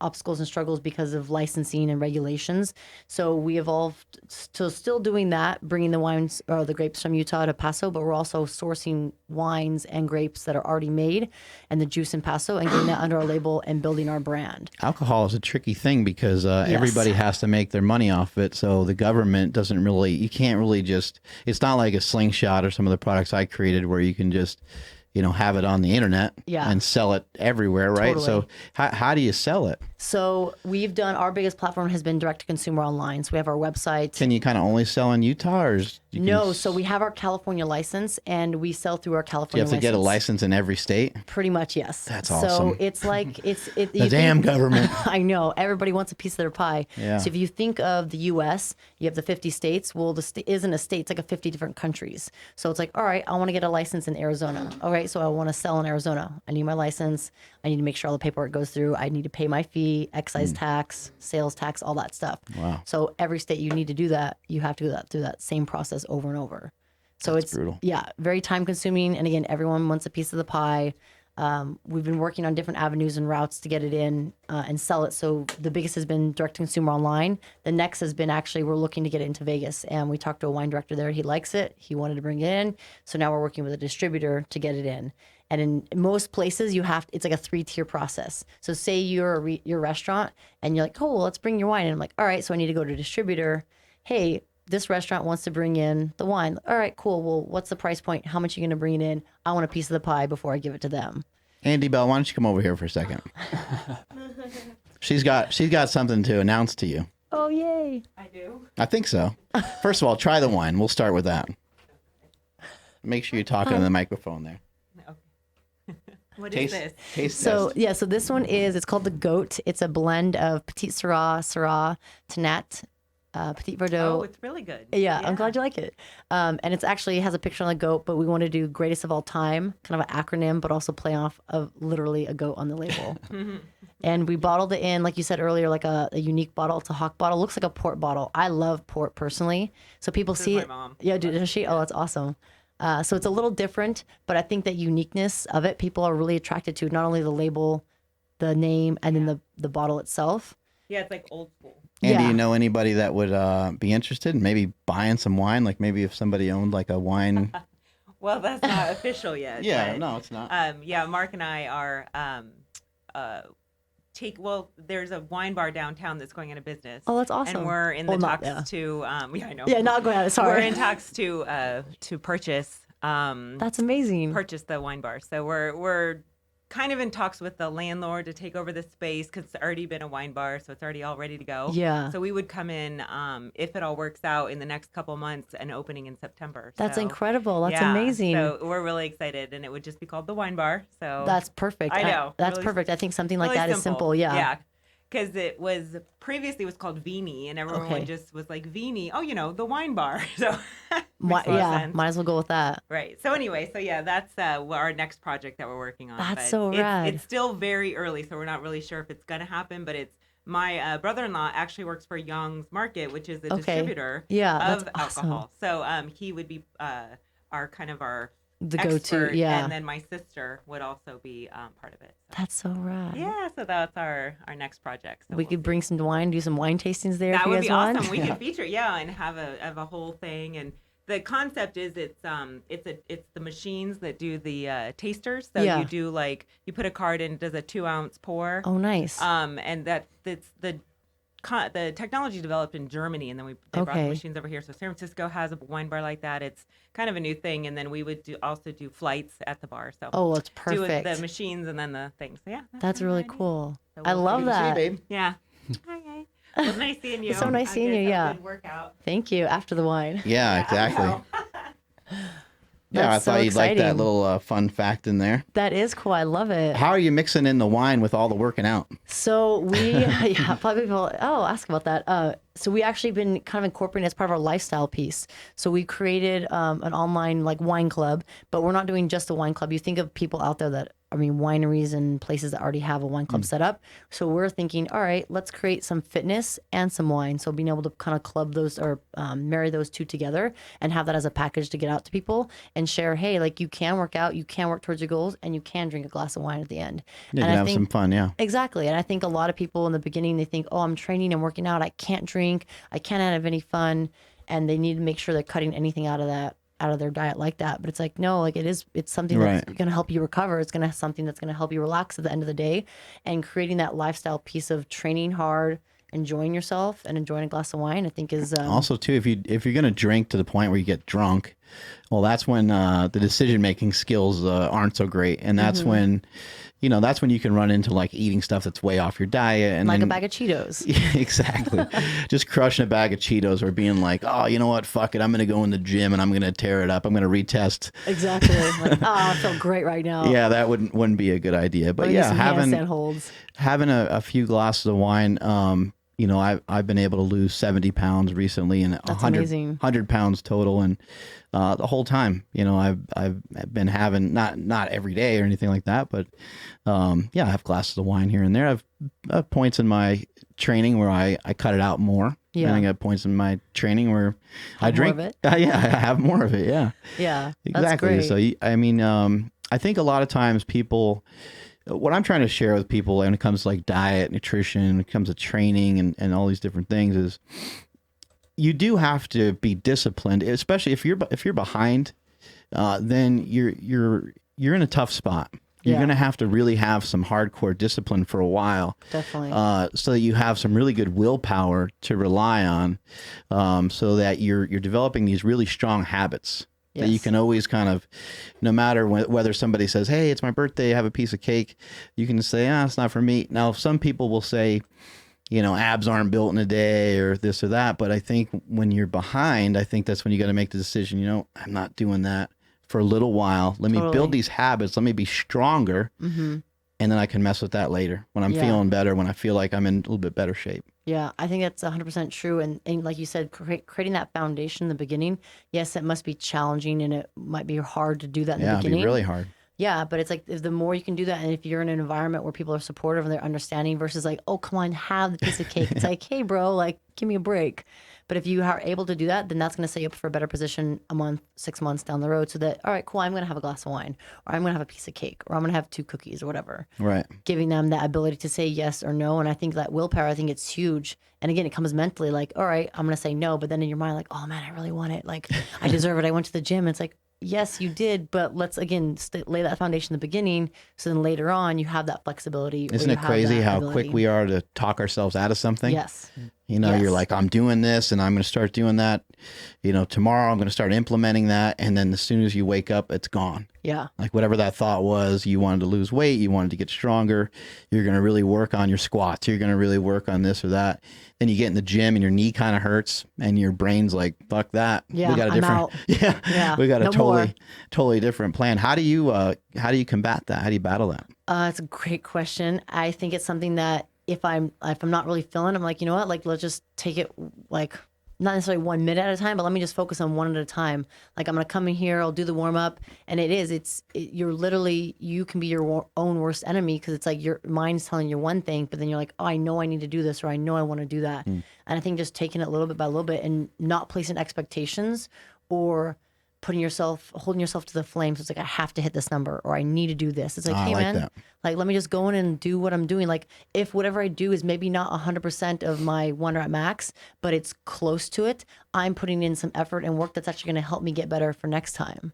obstacles and struggles because of licensing and regulations. So we evolved to still doing that, bringing the wines or the grapes from Utah to Paso, but we're also sourcing wines and grapes that are already made and the juice in Paso and getting that under our label and building our brand. Alcohol is a tricky thing because everybody has to make their money off it. So the government doesn't really, you can't really just, it's not like a Slingshot or some of the products I created where you can just, have it on the internet and sell it everywhere, right? Totally. So how do you sell it? So we've done, our biggest platform has been direct to consumer online. So we have our website. Can you kind of only sell in Utah or? No, so we have our California license and we sell through our California license. Do you have to get a license in every state? Pretty much, yes. That's awesome. So it's like, the damn government. I know, everybody wants a piece of their pie. Yeah. So if you think of the U.S., you have the 50 states. Well, the isn't a state, it's like a 50 different countries. So it's like, all right, I want to get a license in Arizona. All right, so I want to sell in Arizona. I need my license. I need to make sure all the paperwork goes through. I need to pay my fee, excise tax, sales tax, all that stuff. Wow. So every state you need to do that, you have to go through that same process over and over. So That's it's brutal. Yeah, very time consuming. And again, everyone wants a piece of the pie. We've been working on different avenues and routes to get it in and sell it. So the biggest has been direct to consumer online. The next has been actually, we're looking to get it into Vegas. And we talked to a wine director there. He likes it. He wanted to bring it in. So now we're working with a distributor to get it in. And in most places, it's like a 3-tier process. So say you're your restaurant and you're like, oh, well, let's bring your wine. And I'm like, all right, so I need to go to a distributor. Hey, this restaurant wants to bring in the wine. All right, cool. Well, what's the price point? How much are you going to bring it in? I want a piece of the pie before I give it to them. Andy Bell, why don't you come over here for a second? She's got something to announce to you. Oh, yay. I do. I think so. First of all, try the wine. We'll start with that. Make sure you're talking to the microphone there. What is this? Taste So test. yeah, so this one it's called the Goat. It's a blend of Petit Syrah, Tannat, Petit Verdot. Oh, it's really good. Yeah, I'm glad you like it. And it's actually has a picture on the goat, but we want to do greatest of all time, kind of an acronym, but also play off of literally a goat on the label. And we bottled it in, like you said earlier, like a unique bottle. It's a Hawk bottle. Looks like a port bottle. I love port personally. So people see my it. mom. Yeah, does she? Oh, that's awesome. So it's a little different, but I think that uniqueness of it, people are really attracted to, not only the label, the name, and then the bottle itself. Yeah, it's like old school. And do Yeah. you know anybody that would be interested in maybe buying some wine? Like maybe if somebody owned like a wine. Well, that's not official yet. Yeah, but, no, it's not. Yeah, Mark and I are there's a wine bar downtown that's going out of business. Oh, that's awesome. And we're in the Not- talks yeah. to yeah, I know. Yeah, not going out. We're Sorry. in talks to purchase That's amazing. purchase the wine bar. So we're kind of in talks with the landlord to take over the space because it's already been a wine bar, so it's already all ready to go. Yeah. So we would come in if it all works out in the next couple months and opening in September. That's So, incredible. That's yeah, amazing. So we're really excited, and it would just be called the wine bar. So That's perfect. I know, That's really- perfect. I think something like really that is simple. Yeah. Yeah. Because it was previously was called Vini, and everyone Okay. just was like Vini. Oh, the wine bar. So Might makes a lot of sense. as well go with that. Right. So anyway, that's our next project that we're working on. That's But so rad. It's still very early, so we're not really sure if it's going to happen. But it's my brother-in-law actually works for Young's Market, which is a Okay. distributor Yeah, of that's awesome. alcohol. So he would be our The expert, go-to. Yeah. and then my sister would also be part of it. So. That's so rad. Yeah, so that's our next project. So We could bring some wine, do some wine tastings there that if you would guys be want. awesome. We could feature, and have a whole thing. And the concept is it's the machines that do the tasters. So Yeah. you do you put a card in, it does a 2-ounce pour. Oh, nice. And that's the technology developed in Germany, and then they brought the Okay. machines over here. So San Francisco has a wine bar like that. It's kind of a new thing, and then we would also do flights at the bar. So Oh, that's do perfect. the machines and then the things. So, yeah, That's kind of really my idea. cool. So I we'll love see. that. babe. Yeah. Okay. Well, nice seeing you. It's so nice I seeing guess you, have a yeah. Good workout. Thank you. After the wine. Yeah, exactly. Yeah, That's I thought so you'd like that exciting. little fun fact in there. That is cool. I love it. How are you mixing in the wine with all the working out? So we, yeah, probably people, ask about that. So we actually been kind of incorporating as part of our lifestyle piece. So we created an online wine club, but we're not doing just a wine club. You think of people out there that wineries and places that already have a wine club set up. So we're thinking, all right, let's create some fitness and some wine. So being able to kind of club those or marry those two together and have that as a package to get out to people and share, hey, like you can work out, you can work towards your goals, and you can drink a glass of wine at the end. Yeah, you And can I have think, some fun. Yeah. exactly. And I think a lot of people in the beginning, they think, oh, I'm training and working out, I can't drink, I can't have any fun. And they need to make sure they're cutting anything out of their diet like that. But it's like, no, like it's something that's Right. going to help you recover. It's going to something that's going to help you relax at the end of the day, and creating that lifestyle piece of training hard, enjoying yourself, and enjoying a glass of wine, I think is Also, too, if you're gonna drink to the point where you get drunk, well, that's when the decision making skills aren't so great, and that's when, that's when you can run into like eating stuff that's way off your diet, and like then, a bag of Cheetos. Yeah, exactly, just crushing a bag of Cheetos, or being like, oh, you know what, fuck it, I'm gonna go in the gym and I'm gonna tear it up. I'm gonna retest. Exactly. Like, oh, I feel great right now. Yeah, that wouldn't be a good idea. But Let me do yeah, some handstand holds. having a few glasses of wine, I've been able to lose 70 pounds recently, and That's amazing. 100 pounds total. And the whole time, I've been having, not every day or anything like that, but I have glasses of wine here and there. I've points in my training where I cut it out more. Yeah. And I got points in my training where I Have more drink. of it? Yeah, I have more of it. Yeah. Yeah. Exactly. That's great. So, I think a lot of times people, what I'm trying to share with people when it comes to like diet, nutrition, when it comes to training and all these different things, is you do have to be disciplined, especially if you're behind, then you're in a tough spot. You're Yeah. going to have to really have some hardcore discipline for a while. Definitely. So that you have some really good willpower to rely on, so that you're developing these really strong habits. That you Yes. can always kind of, no matter whether somebody says, hey, it's my birthday, have a piece of cake, you can say, it's not for me. Now, some people will say, abs aren't built in a day or this or that. But I think when you're behind, I think that's when you got to make the decision, I'm not doing that for a little while. Let me Totally. build these habits. Let me be stronger. Mm-hmm. And then I can mess with that later when I'm Yeah. feeling better, when I feel like I'm in a little bit better shape. Yeah, I think that's 100% true. And like you said, creating that foundation in the beginning, yes, it must be challenging and it might be hard to do that in the Yeah, it'd beginning. be really hard. Yeah, but it's like if the more you can do that, and if you're in an environment where people are supportive and they're understanding versus like, oh, come on, have the piece of cake. It's like, hey, bro, like, give me a break. But if you are able to do that, then that's going to set you up for a better position a month, 6 months down the road. So that, all right, cool, I'm going to have a glass of wine, or I'm going to have a piece of cake, or I'm going to have 2 cookies or whatever. Right. Giving them that ability to say yes or no. And I think that willpower, I think it's huge. And again, it comes mentally like, all right, I'm going to say no. But then in your mind, like, oh man, I really want it. Like, I deserve it. I went to the gym. It's like, yes, you did. But let's, again, lay that foundation in the beginning. So then later on, you have that flexibility. where Isn't you it have crazy that how ability. quick we are to talk ourselves out of something? Yes. You're Yes. like, I'm doing this and I'm going to start doing that. Tomorrow I'm going to start implementing that. And then as soon as you wake up, it's gone. Yeah. Like whatever that thought was, you wanted to lose weight, you wanted to get stronger, you're going to really work on your squats, you're going to really work on this or that. Then you get in the gym and your knee kind of hurts and your brain's like, fuck that. Yeah, we got a I'm different, out. yeah, we got a no more. totally different plan. How do you combat that? How do you battle that? It's a great question. I think it's something that if I'm not really feeling, I'm like, you know what? Like, let's just take it like not necessarily 1 minute at a time, but let me just focus on one at a time. Like, I'm gonna come in here, I'll do the warm up, and you're literally, you can be your own worst enemy because it's like your mind's telling you one thing, but then you're like, oh, I know I need to do this, or I know I want to do that, and I think just taking it little bit by little bit and not placing expectations or holding yourself to the flame. So it's like, I have to hit this number, or I need to do this. It's like, I hey like man, that. like, let me just go in and do what I'm doing. Like, if whatever I do is maybe not 100% of my 1 rep max, but it's close to it, I'm putting in some effort and work that's actually going to help me get better for next time.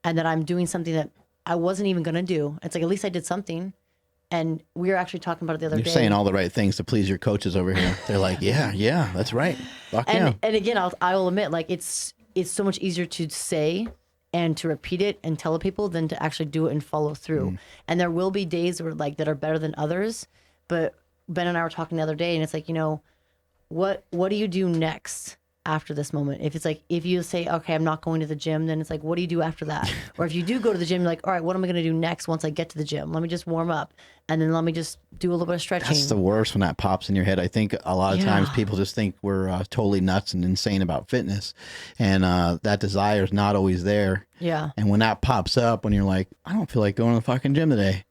And that I'm doing something that I wasn't even going to do. It's like, at least I did something. And we were actually talking about it the other You're day. saying all the right things to please your coaches over here. They're like, yeah, that's right. Fuck yeah. And again, I will admit, like, it's so much easier to say and to repeat it and tell people than to actually do it and follow through. And there will be days where like that are better than others. But Ben and I were talking the other day, and it's like, what do you do next after this moment? If it's like, if you say, okay, I'm not going to the gym, then it's like, what do you do after that? Or if you do go to the gym, you're like, all right, what am I going to do next once I get to the gym? Let me just warm up, and then let me just do a little bit of stretching. That's the worst when that pops in your head. I think a lot of times Yeah. people just think we're totally nuts and insane about fitness, and that desire is not always there. Yeah. And when that pops up, when you're like, I don't feel like going to the fucking gym today,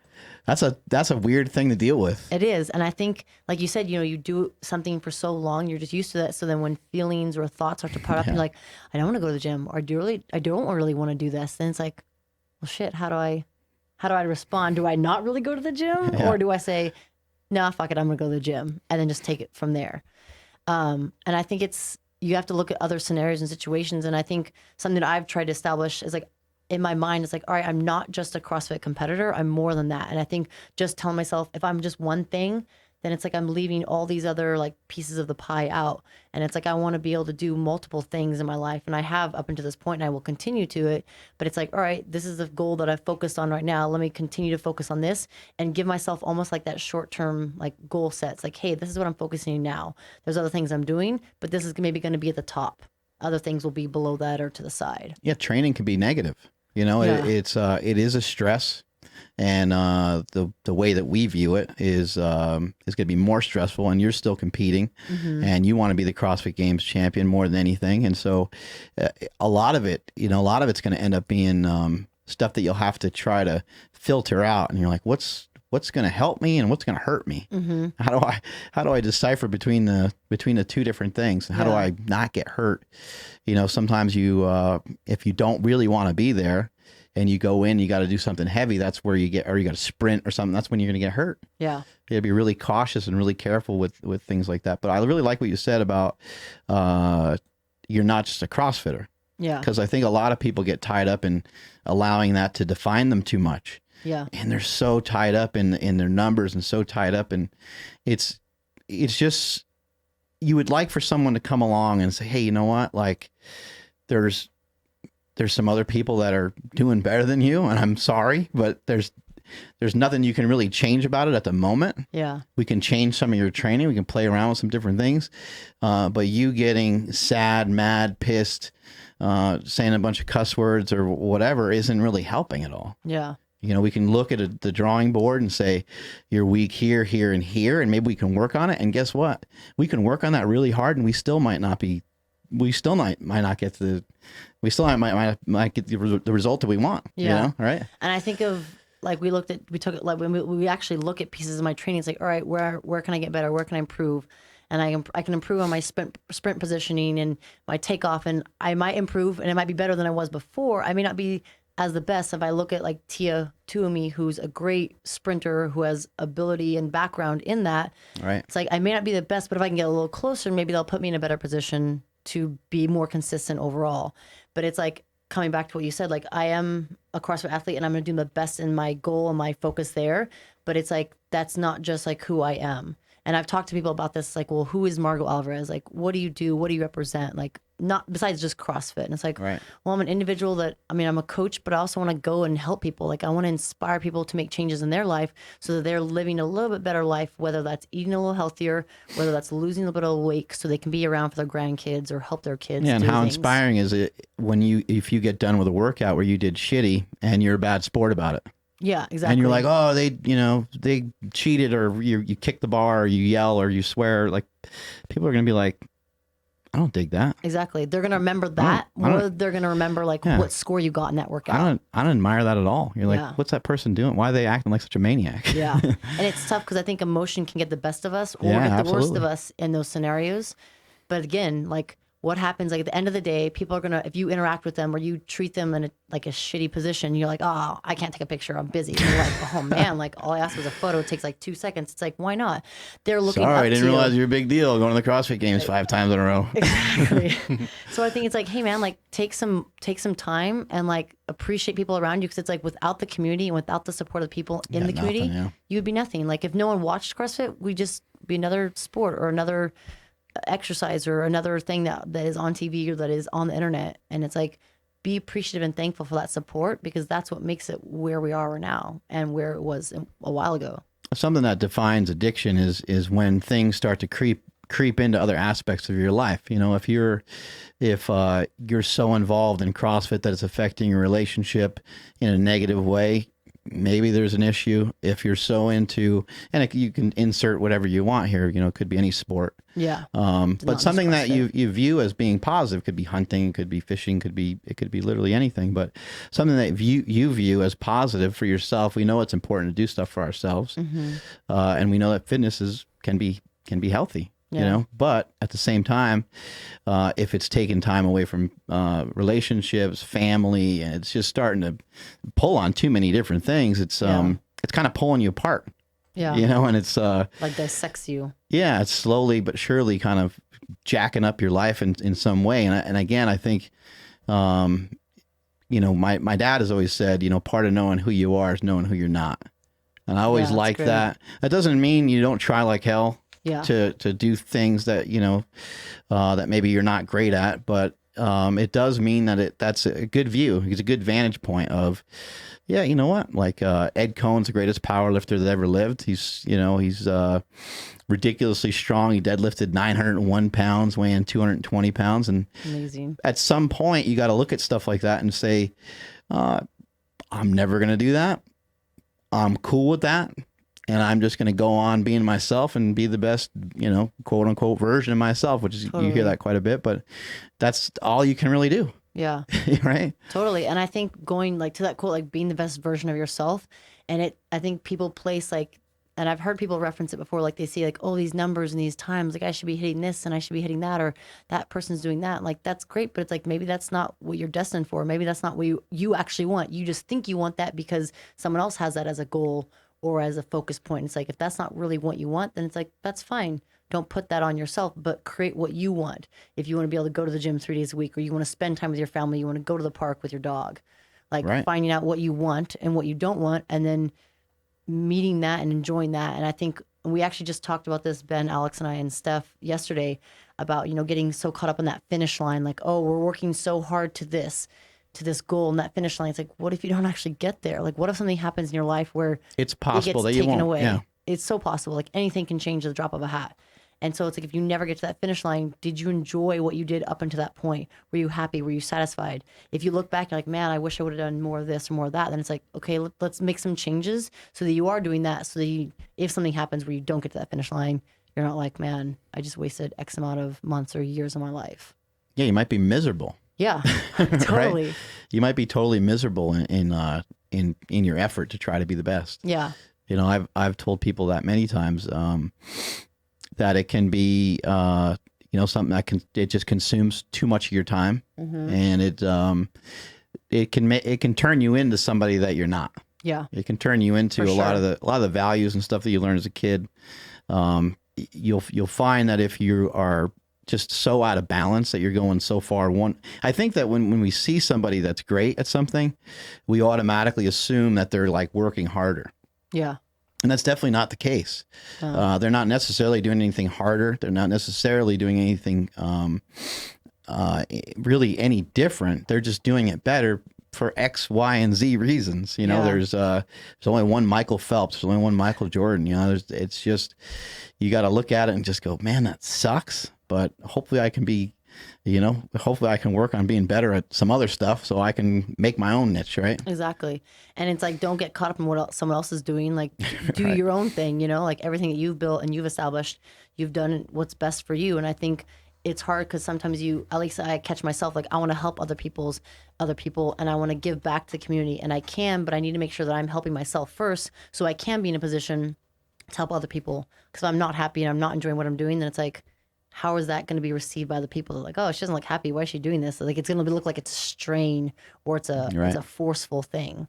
that's a weird thing to deal with. It is. And I think, like you said, you do something for so long, you're just used to that. So then when feelings or thoughts start to pop up, you're like, I don't want to go to the gym, or I don't really want to do this. Then it's like, well, shit, how do I respond? Do I not really go to the gym? Yeah. Or do I say, no, fuck it, I'm going to go to the gym, and then just take it from there? And I think you have to look at other scenarios and situations. And I think something that I've tried to establish is like, in my mind, it's like, all right, I'm not just a CrossFit competitor. I'm more than that. And I think just telling myself, if I'm just one thing, then it's like I'm leaving all these other like pieces of the pie out. And it's like, I want to be able to do multiple things in my life. And I have up until this point, and I will continue to it. But it's like, all right, this is the goal that I've focused on right now. Let me continue to focus on this and give myself almost like that short-term like goal sets. Like, hey, this is what I'm focusing on now. There's other things I'm doing, but this is maybe going to be at the top. Other things will be below that or to the side. Yeah, training can be negative. Yeah. It is a stress, and the way that we view it is going to be more stressful, and you're still competing, and you want to be the CrossFit Games champion more than anything, and so a lot of it's going to end up being stuff that you'll have to try to filter out, and you're like, what's going to help me and what's going to hurt me? How do I decipher between the two different things, and how do I not get hurt? Sometimes if you don't really want to be there and you go in, you got to do something heavy. That's where you got to sprint or something. That's when you're going to get hurt. Yeah. You got to be really cautious and really careful with things like that. But I really like what you said about you're not just a CrossFitter. Yeah. Because I think a lot of people get tied up in allowing that to define them too much. Yeah. And they're so tied up in their numbers and so tied up, and it's just, you would like for someone to come along and say, hey, you know what? Like there's some other people that are doing better than you, and I'm sorry, but there's nothing you can really change about it at the moment. Yeah. We can change some of your training. We can play around with some different things. But you getting sad, mad, pissed, saying a bunch of cuss words or whatever isn't really helping at all. Yeah. We can look at the drawing board and say, you're weak here, here, and here, and maybe we can work on it. And guess what? We can work on that really hard, and we still might not get the result that we want. Yeah. Right? And I think of like, when we actually look at pieces of my training, it's like, all right, where can I get better? Where can I improve? And I can improve on my sprint positioning and my takeoff, and I might improve, and it might be better than I was before. I may not be as the best. If I look at like Tia Tuomi, who's a great sprinter who has ability and background in that, Right. It's like, I may not be the best, but if I can get a little closer, maybe they'll put me in a better position to be more consistent overall. But it's like, coming back to what you said, like, I am a CrossFit athlete and I'm going to do my best in my goal and my focus there. But it's like, that's not just like who I am. And I've talked to people about this, like, well, who is Margaux Alvarez? Like, what do you do? What do you represent? Like, not besides just CrossFit. And it's like, Right. well, I'm an individual I'm a coach, but I also want to go and help people. Like, I want to inspire people to make changes in their life so that they're living a little bit better life, whether that's eating a little healthier, whether that's losing a little bit of weight so they can be around for their grandkids or help their kids. Yeah, and do how things. inspiring is it if you get done with a workout where you did shitty and you're a bad sport about it? Yeah, exactly. And you're like, oh, they cheated, or you kick the bar, or you yell, or you swear. Like, people are going to be like, I don't dig that. Exactly. They're going to remember that more than they're going to remember like what score you got in that workout. I don't admire that at all. You're like, Yeah. what's that person doing? Why are they acting like such a maniac? Yeah. And it's tough because I think emotion can get the best of us or Yeah, get the worst absolutely. of us in those scenarios. But again, like, what happens, like, at the end of the day, people are going to, if you interact with them or you treat them in a shitty position, you're like, oh, I can't take a picture, I'm busy. And you're like, oh man, like, all I asked was a photo, it takes like 2 seconds. It's like, why not? They're looking Sorry, up I didn't to you. realize you're a big deal going to the CrossFit Games 5 times in a row. Exactly. So I think it's like, hey man, like, take some time and like appreciate people around you, because it's like, without the community and without the support of the people in the community, nothing, yeah. you would be nothing. Like, if no one watched CrossFit, we just be another sport or another exercise or another thing that is on TV or that is on the internet. And it's like, be appreciative and thankful for that support, because that's what makes it where we are now and where it was a while ago. Something that defines addiction is when things start to creep into other aspects of your life. If you're so involved in CrossFit that it's affecting your relationship in a negative way, maybe there's an issue. If you're so into, and you can insert whatever you want here, it could be any sport. Yeah. But something that you view as being positive, could be hunting, could be fishing, it could be literally anything, but something that you view as positive for yourself. We know it's important to do stuff for ourselves. And we know that fitness can be healthy. Yeah. But at the same time, if it's taking time away from relationships, family, and it's just starting to pull on too many different things, it's kind of pulling you apart. Yeah. And it's like dissects you. Yeah, it's slowly but surely kind of jacking up your life in some way. And again, I think, my dad has always said, part of knowing who you are is knowing who you're not. And I always like that. That doesn't mean you don't try like hell. Yeah. To do things that that maybe you're not great at, but it does mean that that's a good view. It's a good vantage point of, you know what? Like Ed Cohn's the greatest power lifter that ever lived. He's ridiculously strong. He deadlifted 901 pounds, weighing 220 pounds, and amazing. At some point, you got to look at stuff like that and say, I'm never gonna do that. I'm cool with that. And I'm just going to go on being myself and be the best, quote unquote version of myself, which is, you hear that quite a bit, but that's all you can really do. Yeah. Right. Totally. And I think going like to that quote, like being the best version of yourself. And I think people place and I've heard people reference it before, like they see like, oh, these numbers and these times, like I should be hitting this and I should be hitting that, or that person's doing that. Like, that's great. But it's like, maybe that's not what you're destined for. Maybe that's not what you actually want. You just think you want that because someone else has that as a goal or as a focus point. It's like, if that's not really what you want, then it's like, that's fine. Don't put that on yourself, but create what you want. If you want to be able to go to the gym 3 days a week, or you want to spend time with your family, you want to go to the park with your dog, like finding out what you want and what you don't want, and then meeting that and enjoying that. And I think we actually just talked about this, Ben, Alex, and I, and Steph yesterday about, getting so caught up in that finish line. Like, oh, we're working so hard to this goal and that finish line. It's like, what if you don't actually get there? Like, what if something happens in your life where it's possible it gets that you taken won't away? Yeah. It's so possible. Like, anything can change at the drop of a hat. And so it's like, if you never get to that finish line, did you enjoy what you did up until that point? Were you happy? Were you satisfied? If you look back, you're like, man, I wish I would have done more of this or more of that. Then it's like, okay, let's make some changes so that you are doing that. So that if something happens where you don't get to that finish line, you're not like, man, I just wasted X amount of months or years of my life. Yeah, you might be miserable. Yeah, totally. Right? You might be totally miserable in your effort to try to be the best. Yeah. I've told people that many times, that it can be, something that it just consumes too much of your time, and it can turn you into somebody that you're not. Yeah. It can turn you into a lot of the values and stuff that you learned as a kid. You'll find that if you are just so out of balance that you're going so far. I think that when we see somebody that's great at something, we automatically assume that they're like working harder. Yeah. And that's definitely not the case. They're not necessarily doing anything harder. They're not necessarily doing anything really any different. They're just doing it better for X, Y, and Z reasons. There's only one Michael Phelps. There's only one Michael Jordan. It's just, you got to look at it and just go, man, that sucks. But hopefully I can be, hopefully I can work on being better at some other stuff so I can make my own niche, right? Exactly. And it's like, don't get caught up in what someone else is doing. Like, do your own thing, like everything that you've built and you've established, you've done what's best for you. And I think it's hard because sometimes at least I catch myself, like, I want to help other people and I want to give back to the community, and I can, but I need to make sure that I'm helping myself first so I can be in a position to help other people. Because if I'm not happy and I'm not enjoying what I'm doing, then it's like, how is that going to be received by the people? They're like, oh, she doesn't look happy. Why is she doing this? Like, it's going to look like it's a strain or it's a forceful thing.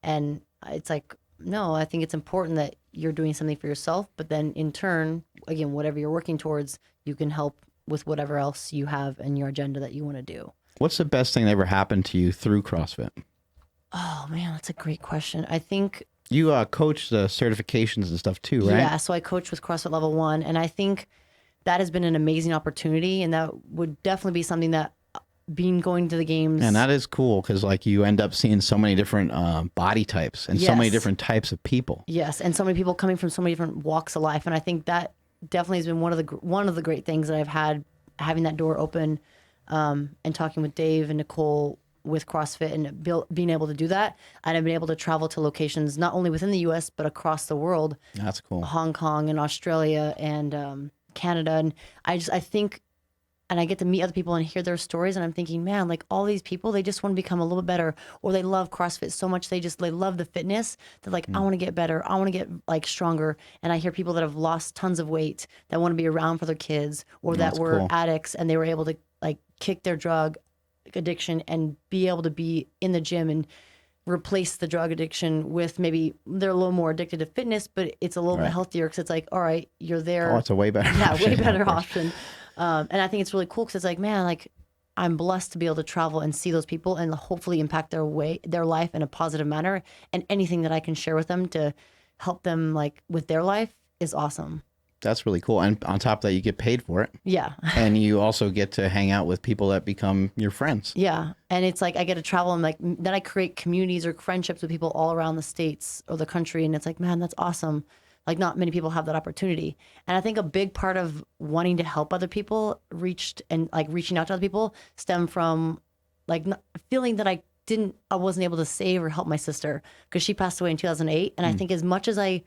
And it's like, no, I think it's important that you're doing something for yourself, but then in turn, again, whatever you're working towards, you can help with whatever else you have in your agenda that you want to do. What's the best thing that ever happened to you through CrossFit? Oh man, that's a great question. I think you coach the certifications and stuff too, right? Yeah, so I coach with CrossFit Level 1, and I think that has been an amazing opportunity, and that would definitely be something that going to the games. And that is cool because like you end up seeing so many different body types and so many different types of people. Yes, and so many people coming from so many different walks of life, and I think that definitely has been one of the great things that I've had, having that door open, and talking with Dave and Nicole with CrossFit and being able to do that. And I've been able to travel to locations not only within the U.S. but across the world. That's cool. Hong Kong and Australia and Canada. And I think, and I get to meet other people and hear their stories, and I'm thinking, man, like all these people, they just want to become a little bit better, or they love CrossFit so much they love the fitness. They're like, I want to get better, I want to get like stronger. And I hear people that have lost tons of weight that want to be around for their kids, or that were addicts and they were able to like kick their drug addiction and be able to be in the gym and replace the drug addiction with, maybe they're a little more addicted to fitness, but it's a little bit healthier because it's like, all right, you're there. Oh, it's a way better way better option. And I think it's really cool because it's like, man, like I'm blessed to be able to travel and see those people and hopefully impact their life in a positive manner. And anything that I can share with them to help them like with their life is awesome. That's really cool. And on top of that, you get paid for it. Yeah. And you also get to hang out with people that become your friends. Yeah. And it's like I get to travel and like then I create communities or friendships with people all around the states or the country. And it's like, man, that's awesome. Like not many people have that opportunity. And I think a big part of wanting to help other people reaching out to other people stem from like feeling that I wasn't able to save or help my sister because she passed away in 2008. And I think as much as I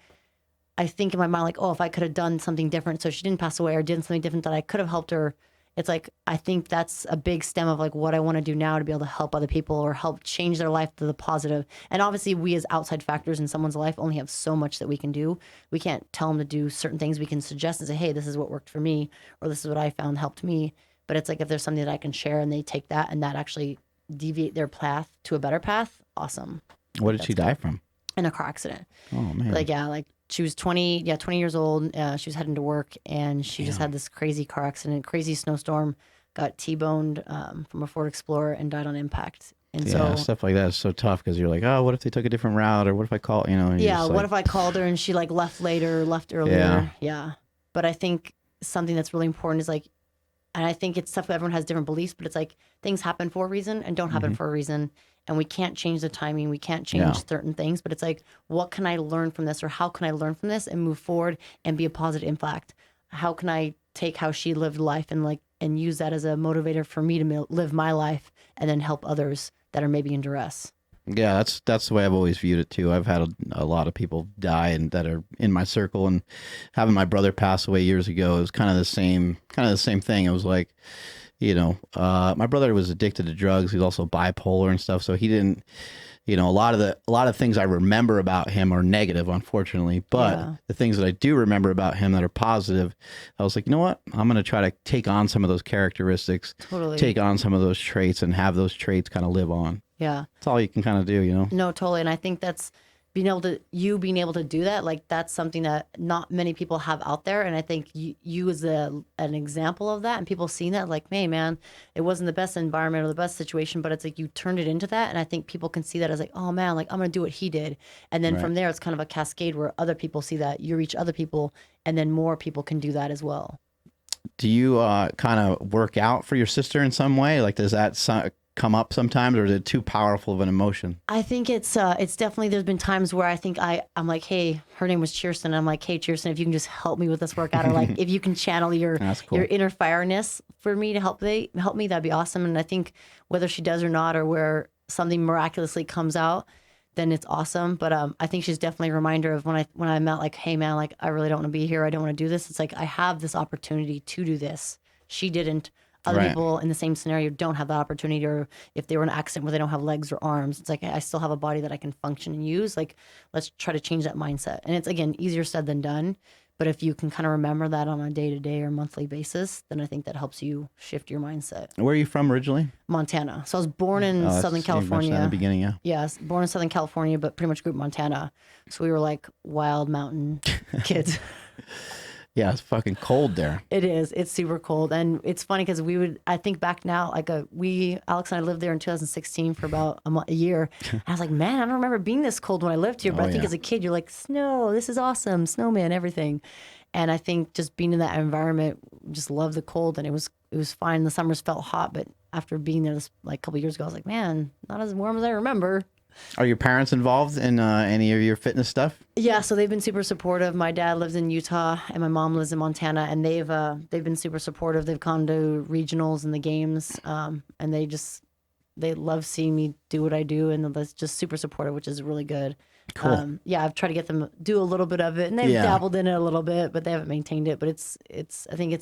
think in my mind, like, oh, if I could have done something different so she didn't pass away or did something different that I could have helped her, it's like, I think that's a big stem of like what I want to do now to be able to help other people or help change their life to the positive. And obviously we as outside factors in someone's life only have so much that we can do. We can't tell them to do certain things. We can suggest and say, hey, this is what worked for me, or this is what I found helped me. But it's like, if there's something that I can share and they take that and that actually deviate their path to a better path, awesome. What did she die from? In a car accident. Oh, man. Like she was 20 years old. She was heading to work and she just had this crazy car accident, crazy snowstorm, got T-boned from a Ford Explorer and died on impact. And so stuff like that is so tough because you're like, oh, what if they took a different route, or what if I call, what if I called her and she like left earlier? Yeah. But I think something that's really important is like, and I think it's tough. Everyone has different beliefs, but it's like things happen for a reason and don't happen for a reason. And we can't change the timing. We can't change certain things, but it's like, what can I learn from this, or how can I learn from this and move forward and be a positive impact? How can I take how she lived life and use that as a motivator for me to live my life and then help others that are maybe in duress? Yeah, that's the way I've always viewed it too. I've had a lot of people die and that are in my circle, and having my brother pass away years ago, it was kind of the same thing. It was like, my brother was addicted to drugs. He's also bipolar and stuff. So he didn't, a lot of things I remember about him are negative, unfortunately. But the things that I do remember about him that are positive, I was like, you know what? I'm going to try to take on some of those characteristics, take on some of those traits, and have those traits kind of live on. Yeah. That's all you can kind of do, No, totally. And I think that's being able to do that, like that's something that not many people have out there. And I think you as an example of that, and people seeing that like, hey man, it wasn't the best environment or the best situation, but it's like you turned it into that. And I think people can see that as like, oh man, like I'm going to do what he did. And then from there, it's kind of a cascade where other people see that, you reach other people, and then more people can do that as well. Do you kind of work out for your sister in some way? Like, does that come up sometimes, or is it too powerful of an emotion? I think it's definitely, there's been times where I think I'm like, hey, her name was Cheerson. And I'm like, hey, Cheerson, if you can just help me with this workout, or like if you can channel your inner fireness for me to help me, that'd be awesome. And I think whether she does or not, or where something miraculously comes out, then it's awesome. But I think she's definitely a reminder of when I meant like, hey man, like I really don't want to be here. I don't want to do this. It's like, I have this opportunity to do this. She didn't. Other people in the same scenario don't have that opportunity, or if they were in an accident where they don't have legs or arms, it's like, I still have a body that I can function and use. Like, let's try to change that mindset. And it's, again, easier said than done. But if you can kind of remember that on a day-to-day or monthly basis, then I think that helps you shift your mindset. Where are you from originally? Montana. So I was born in Southern California. At the beginning, yeah. Yes, born in Southern California, but pretty much grew up in Montana. So we were like wild mountain kids. Yeah, it's fucking cold there. It is. It's super cold. And it's funny because I think back now, like Alex and I lived there in 2016 for about a year. And I was like, man, I don't remember being this cold when I lived here. But I think as a kid, you're like, snow, this is awesome. Snowman, everything. And I think just being in that environment, just loved the cold. And it was fine. The summers felt hot. But after being there a couple of years ago, I was like, man, not as warm as I remember. Are your parents involved in any of your fitness stuff? Yeah, so they've been super supportive. My dad lives in Utah and my mom lives in Montana, and they've been super supportive. They've gone to regionals and the games, and they just they love seeing me do what I do, and they're just super supportive, which is really good. Cool. Yeah, I've tried to get them to do a little bit of it, and they've dabbled in it a little bit, but they haven't maintained it. But I think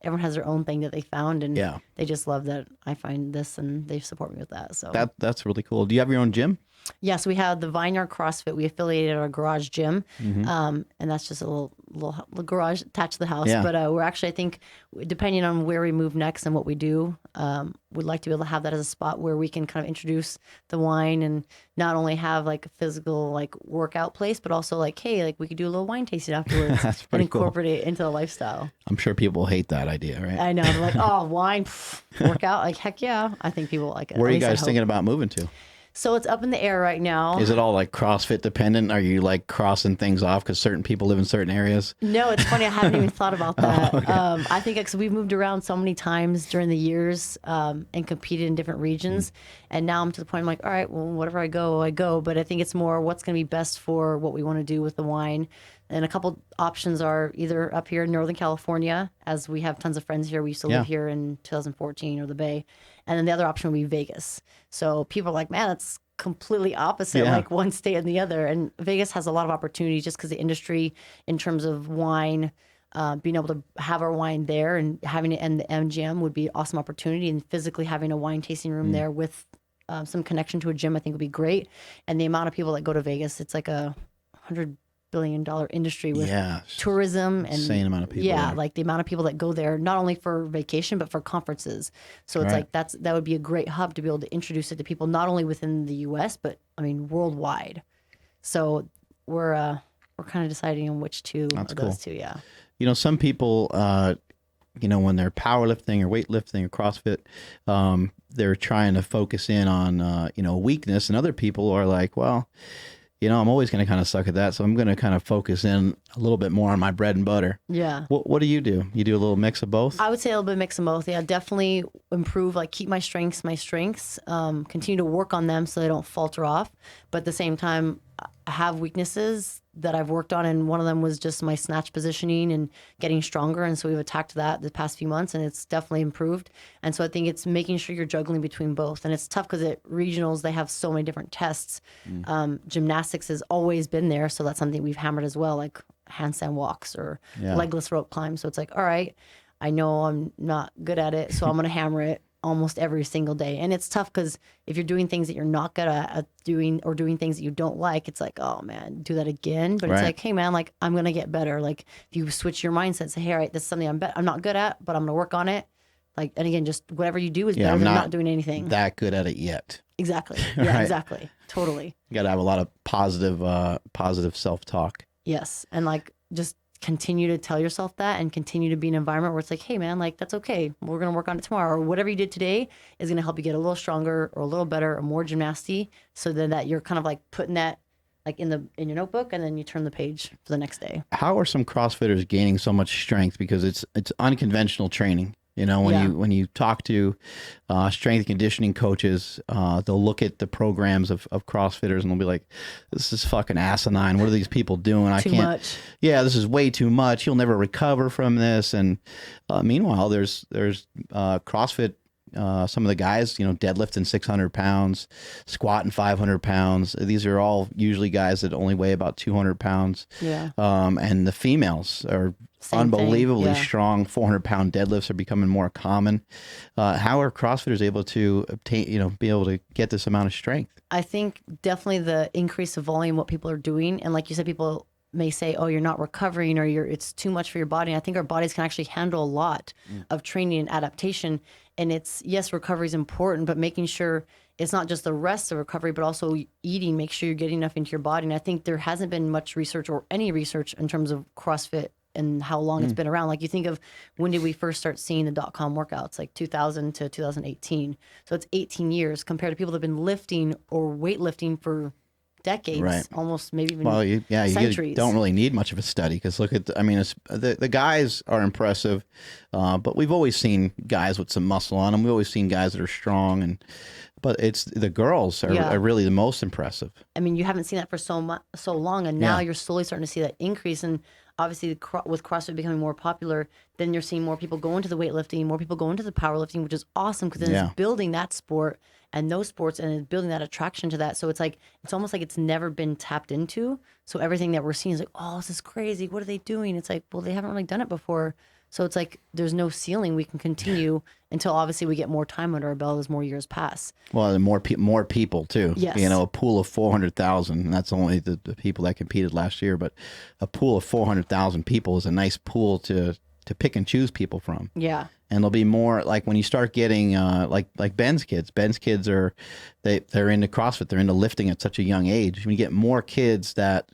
everyone has their own thing that they found, and they just love that I find this, and they support me with that. So that's really cool. Do you have your own gym? Yes, we have the Vineyard CrossFit. We affiliated our garage gym, and that's just a little garage attached to the house. Yeah. But we're actually, I think, depending on where we move next and what we do, we'd like to be able to have that as a spot where we can kind of introduce the wine and not only have like a physical like workout place, but also like, hey, like we could do a little wine tasting afterwards That's and pretty incorporate it into the lifestyle. I'm sure people hate that idea, right? I know, they're like, oh, wine, workout, like heck yeah. I think people like it. Where are At you least I guys hope. thinking about moving to? So it's up in the air right now. Is it all like CrossFit dependent? Are you like crossing things off because certain people live in certain areas? No, it's funny. I haven't even thought about that. I think because we've moved around so many times during the years and competed in different regions. And now I'm to the point I'm like, all right, well, whatever I go. But I think it's more what's going to be best for what we want to do with the wine. And a couple options are either up here in Northern California, as we have tons of friends here. We used to live here in 2014 or the Bay. And then the other option would be Vegas. So people are like, man, that's completely opposite, like one state and the other. And Vegas has a lot of opportunities just because the industry in terms of wine, being able to have our wine there and having it in the MGM would be an awesome opportunity. And physically having a wine tasting room there with some connection to a gym, I think would be great. And the amount of people that go to Vegas, it's like a $100 billion industry with tourism and insane amount of people. Yeah, like the amount of people that go there, not only for vacation, but for conferences. So it's like that would be a great hub to be able to introduce it to people, not only within the US, but I mean, worldwide. So we're kind of deciding on which two of those two. Yeah. You know, some people, when they're powerlifting or weightlifting or CrossFit, they're trying to focus in on, weakness. And other people are like, well, I'm always going to kind of suck at that. So I'm going to kind of focus in a little bit more on my bread and butter. Yeah. What do? You do a little mix of both? I would say a little bit of mix of both. Yeah, definitely improve, like keep my strengths, continue to work on them so they don't falter off. But at the same time, I have weaknesses that I've worked on. And one of them was just my snatch positioning and getting stronger. And so we've attacked that the past few months and it's definitely improved. And so I think it's making sure you're juggling between both. And it's tough because at regionals, they have so many different tests. Gymnastics has always been there. So that's something we've hammered as well, like handstand walks or legless rope climbs. So it's like, all right, I know I'm not good at it, so I'm going to hammer it almost every single day. And it's tough because if you're doing things that you're not good at doing or doing things that you don't like, it's like, oh man, do that again. But it's like, hey man, like I'm going to get better. Like if you switch your mindset, say, hey, all right, this is something I'm not good at, but I'm going to work on it. Like, and again, just whatever you do is better than not doing anything. That good at it yet. Exactly. Yeah, exactly. Totally. You got to have a lot of positive self-talk. Yes. And like, just continue to tell yourself that and continue to be in an environment where it's like, hey man, like that's okay. We're going to work on it tomorrow, or whatever you did today is going to help you get a little stronger or a little better or more gymnasty. So then that you're kind of like putting that like in your notebook and then you turn the page for the next day. How are some CrossFitters gaining so much strength? Because it's unconventional training. When you talk to strength and conditioning coaches, they'll look at the programs of CrossFitters and they'll be like, this is fucking asinine. What are these people doing? Too much. Yeah, this is way too much. You'll never recover from this. And meanwhile, there's CrossFit. Some of the guys, deadlifting 600 pounds, squatting 500 pounds. These are all usually guys that only weigh about 200 pounds. Yeah. And the females are unbelievably strong. 400-pound deadlifts are becoming more common. How are CrossFitters able to obtain, be able to get this amount of strength? I think definitely the increase of volume, what people are doing. And like you said, people may say, oh, you're not recovering or it's too much for your body. And I think our bodies can actually handle a lot of training and adaptation. And it's, yes, recovery is important, but making sure it's not just the rest of recovery, but also eating, make sure you're getting enough into your body. And I think there hasn't been much research or any research in terms of CrossFit and how long it's been around. Like you think of when did we first start seeing the .com workouts, like 2000 to 2018. So it's 18 years compared to people that have been lifting or weightlifting for decades, almost maybe even centuries. You don't really need much of a study because look at, the guys are impressive, but we've always seen guys with some muscle on them. We've always seen guys that are strong, but it's the girls are really the most impressive. I mean, you haven't seen that for so long, and now you're slowly starting to see that increase. And obviously, with CrossFit becoming more popular, then you're seeing more people go into the weightlifting, more people go into the powerlifting, which is awesome because then it's building that sport and those sports, and building that attraction to that. So it's like, it's almost like it's never been tapped into. So everything that we're seeing is like, oh, this is crazy. What are they doing? It's like, well, they haven't really done it before. So it's like there's no ceiling. We can continue until obviously we get more time under our belt as more years pass. Well, and more people too. Yes. You know, a pool of 400,000, and that's only the people that competed last year, but a pool of 400,000 people is a nice pool to pick and choose people from. Yeah. And there'll be more, like when you start getting like Ben's kids. Ben's kids they're into CrossFit. They're into lifting at such a young age. When you get more kids that,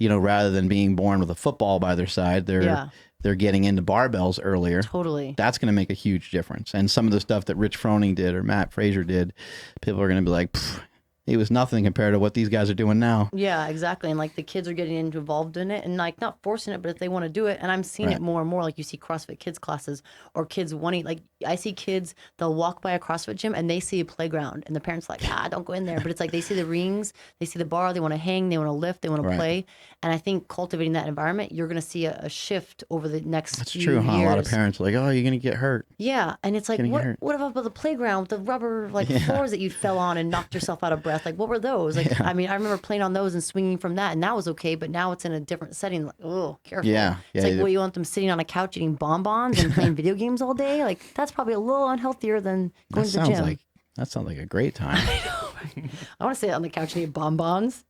you know, rather than being born with a football by their side, they're getting into barbells earlier. Totally. That's going to make a huge difference. And some of the stuff that Rich Froning did or Matt Fraser did, people are going to be like, it was nothing compared to what these guys are doing now. Yeah, exactly. And like the kids are getting involved in it and like not forcing it, but if they want to do it. And I'm seeing it more and more. Like you see CrossFit kids classes or kids wanting, like I see kids, they'll walk by a CrossFit gym and they see a playground and the parents are like, don't go in there. But it's like they see the rings, they see the bar, they want to hang, they want to lift, they want to play. And I think cultivating that environment, you're going to see a shift over the next few years. A lot of parents are like, oh, you're going to get hurt. Yeah. And it's like, what about the playground with the rubber floors that you fell on and knocked yourself out of breath? Like, what were those? Like, I mean, I remember playing on those and swinging from that, and that was okay. But now it's in a different setting. Like, oh, careful. Yeah. It's like, well, you want them sitting on a couch eating bonbons and playing video games all day? Like, that's probably a little unhealthier than going to the gym. That sounds like a great time. I know. Right? I want to sit on the couch and eat bonbons.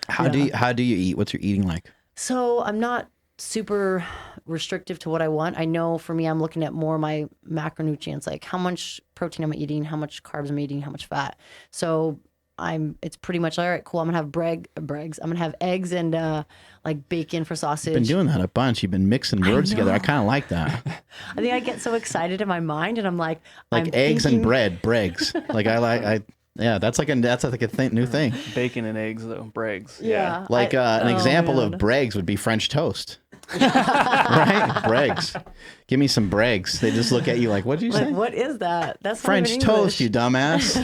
How do you eat? What's your eating like? So I'm not super restrictive to what I want. I know for me, I'm looking at more my macronutrients, like how much protein I'm eating, how much carbs I'm eating, how much fat. So it's pretty much all right, cool. I'm gonna have bregs. I'm gonna have eggs and like bacon for sausage. You've been doing that a bunch. You've been mixing words together. I kind of like that. I think I get so excited in my mind, and I'm like eggs and bread, bregs. Yeah, that's like a new thing. Bacon and eggs though, bregs. Yeah. Like an example of bregs would be French toast. Right? Bregs. Give me some bregs. They just look at you like, what did you say? What is that? That's French toast, you dumbass.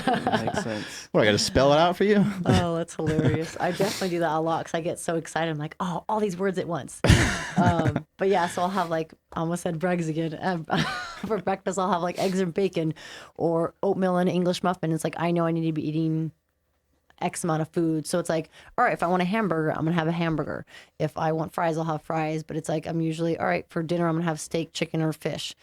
Makes sense. What, I got to spell it out for you? Oh, that's hilarious. I definitely do that a lot because I get so excited. I'm like, oh, all these words at once. But yeah, so I'll have I almost said bregs again. For breakfast, I'll have like eggs and bacon or oatmeal and English muffin. It's like, I know I need to be eating X amount of food. So it's like, all right, if I want a hamburger, I'm going to have a hamburger. If I want fries, I'll have fries. But it's like, I'm usually, all right, for dinner, I'm going to have steak, chicken, or fish.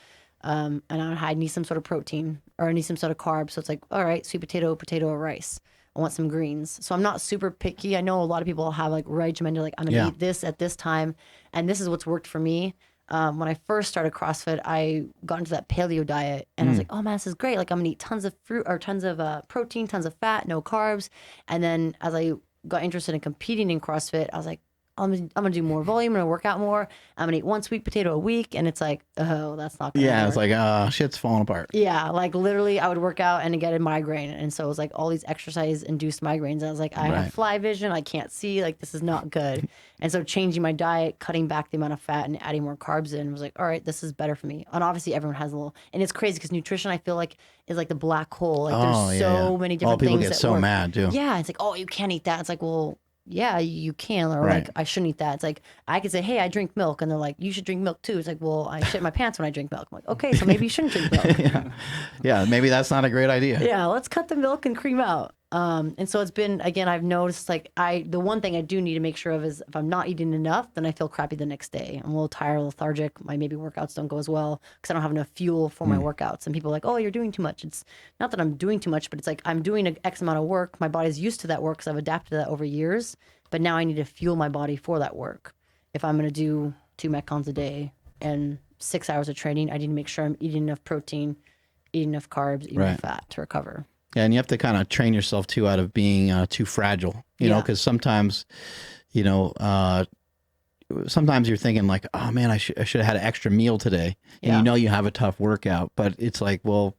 And I need some sort of protein or I need some sort of carb. So it's like, all right, sweet potato, or rice. I want some greens. So I'm not super picky. I know a lot of people have like regimented, like I'm going to eat this at this time. And this is what's worked for me. When I first started CrossFit, I got into that paleo diet and I was like, oh man, this is great. Like I'm gonna eat tons of fruit or tons of protein, tons of fat, no carbs. And then as I got interested in competing in CrossFit, I was like, I'm gonna do more volume, I'm gonna work out more. I'm gonna eat one sweet potato a week. And it's like, oh, that's not gonna work. It's like, shit's falling apart. Yeah, like literally I would work out and get a migraine. And so it was like all these exercise induced migraines. I was like, I have fly vision, I can't see, like this is not good. And so changing my diet, cutting back the amount of fat and adding more carbs in was like, all right, this is better for me. And obviously everyone has a little, and it's crazy because nutrition I feel like is like the black hole. Like there's so many different things. People get so mad too. Yeah, it's like, oh, you can't eat that. It's like, well, yeah, you can, or like I shouldn't eat that. It's like I could say, hey, I drink milk, and they're like, you should drink milk too. It's like, well, I shit my pants when I drink milk. I'm like, okay, so maybe you shouldn't drink milk. Yeah, maybe that's not a great idea. Yeah, let's cut the milk and cream out. And so it's been, again, I've noticed like the one thing I do need to make sure of is if I'm not eating enough, then I feel crappy the next day. I'm a little tired, lethargic. My maybe workouts don't go as well because I don't have enough fuel for my workouts. And people are like, oh, you're doing too much. It's not that I'm doing too much, but it's like I'm doing an X amount of work. My body's used to that work because I've adapted to that over years. But now I need to fuel my body for that work. If I'm going to do 2 Metcons a day and 6 hours of training, I need to make sure I'm eating enough protein, eating enough carbs, eating enough fat to recover. Yeah, and you have to kind of train yourself too out of being too fragile, you know, because sometimes, sometimes you're thinking like, oh man, I should have had an extra meal today. And you know you have a tough workout, but it's like, well,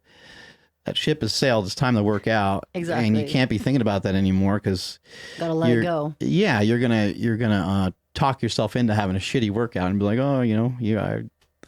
that ship has sailed. It's time to work out. Exactly. And you can't be thinking about that anymore because gotta let it go. Yeah, you're gonna talk yourself into having a shitty workout and be like, oh,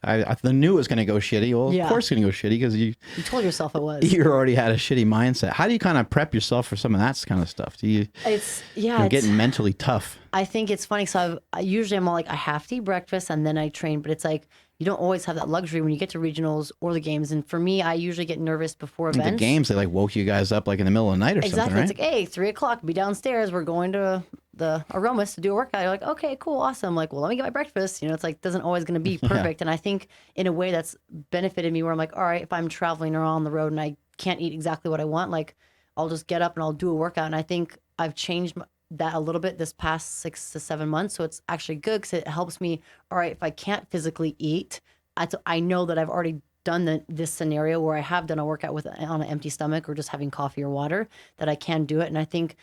I knew it was going to go shitty. Well, Yeah. of course it's going to go shitty because You told yourself it was. you already had a shitty mindset. How do you kind of prep yourself for some of that kind of stuff? Do you, It's getting mentally tough? I think it's funny. So usually I'm all like, I have to eat breakfast and then I train, but it's like, you don't always have that luxury when you get to regionals or the games. And for me, I usually get nervous before events. The games, they like woke you guys up like in the middle of the night or Exactly. something, right? It's like, hey, 3:00, be downstairs. We're going to the Aromas to do a workout. You're like, okay, cool, awesome. Like, well, let me get my breakfast. You know, it's like, doesn't always going to be perfect. And I think in a way that's benefited me where I'm like, all right, if I'm traveling or on the road and I can't eat exactly what I want, like I'll just get up and I'll do a workout. And I think I've changed that a little bit this past 6 to 7 months. So it's actually good because it helps me. All right, if I can't physically eat, I know that I've already done this scenario where I have done a workout on an empty stomach or just having coffee or water, that I can do it. And I think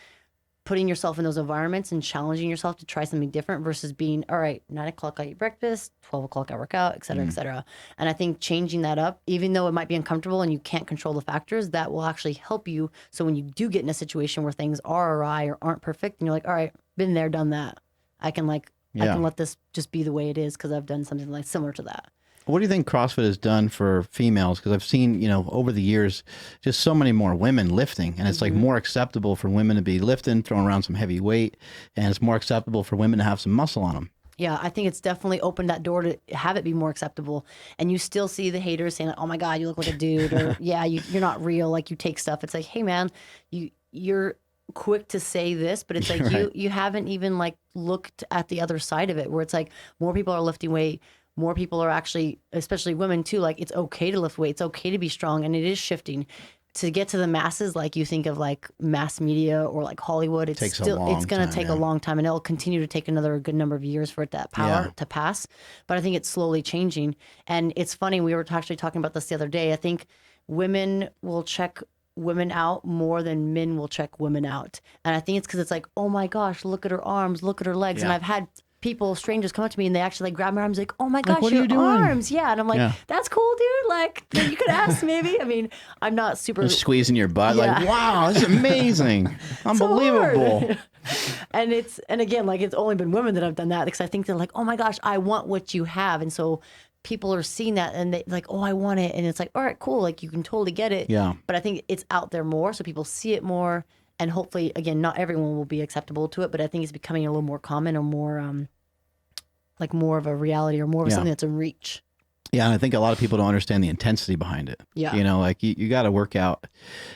putting yourself in those environments and challenging yourself to try something different versus being, all right, 9:00 I eat breakfast, 12:00 I work out, et cetera, et cetera. And I think changing that up, even though it might be uncomfortable and you can't control the factors, that will actually help you. So when you do get in a situation where things are awry or aren't perfect and you're like, all right, been there, done that. I can let this just be the way it is because I've done something like similar to that. What do you think CrossFit has done for females? Because I've seen, over the years, just so many more women lifting, and it's like more acceptable for women to be lifting, throwing around some heavy weight, and it's more acceptable for women to have some muscle on them. Yeah, I think it's definitely opened that door to have it be more acceptable. And you still see the haters saying, "Oh my God, you look like a dude," or "Yeah, you're not real." Like you take stuff. It's like, hey man, you're quick to say this, but it's like Right. you haven't even like looked at the other side of it, where it's like more people are lifting weight. More people are actually, especially women too, like it's okay to lift weight. It's okay to be strong. And it is shifting to get to the masses. Like you think of like mass media or like Hollywood, it's Takes a still, long it's going to time, take yeah. a long time and it'll continue to take another good number of years for it to to pass. But I think it's slowly changing. And it's funny. We were actually talking about this the other day. I think women will check women out more than men will check women out. And I think it's because it's like, oh my gosh, look at her arms, look at her legs. And Yeah. I've had strangers come up to me and they actually like grab my arms like, oh my gosh, what are your you doing? arms. Yeah. And I'm like, Yeah. that's cool, dude. Like you could ask maybe. I mean, I'm not super Just squeezing your butt, like, Yeah. wow, this is amazing. Unbelievable. hard. and again, like it's only been women that have done that because I think they're like, oh my gosh, I want what you have. And so people are seeing that and they like, oh, I want it. And it's like, all right, cool. Like you can totally get it. Yeah. But I think it's out there more. So people see it more. And hopefully, again, not everyone will be acceptable to it, but I think it's becoming a little more common or more, like more of a reality or more of something that's in reach. Yeah, and I think a lot of people don't understand the intensity behind it. Yeah. Like you got to work out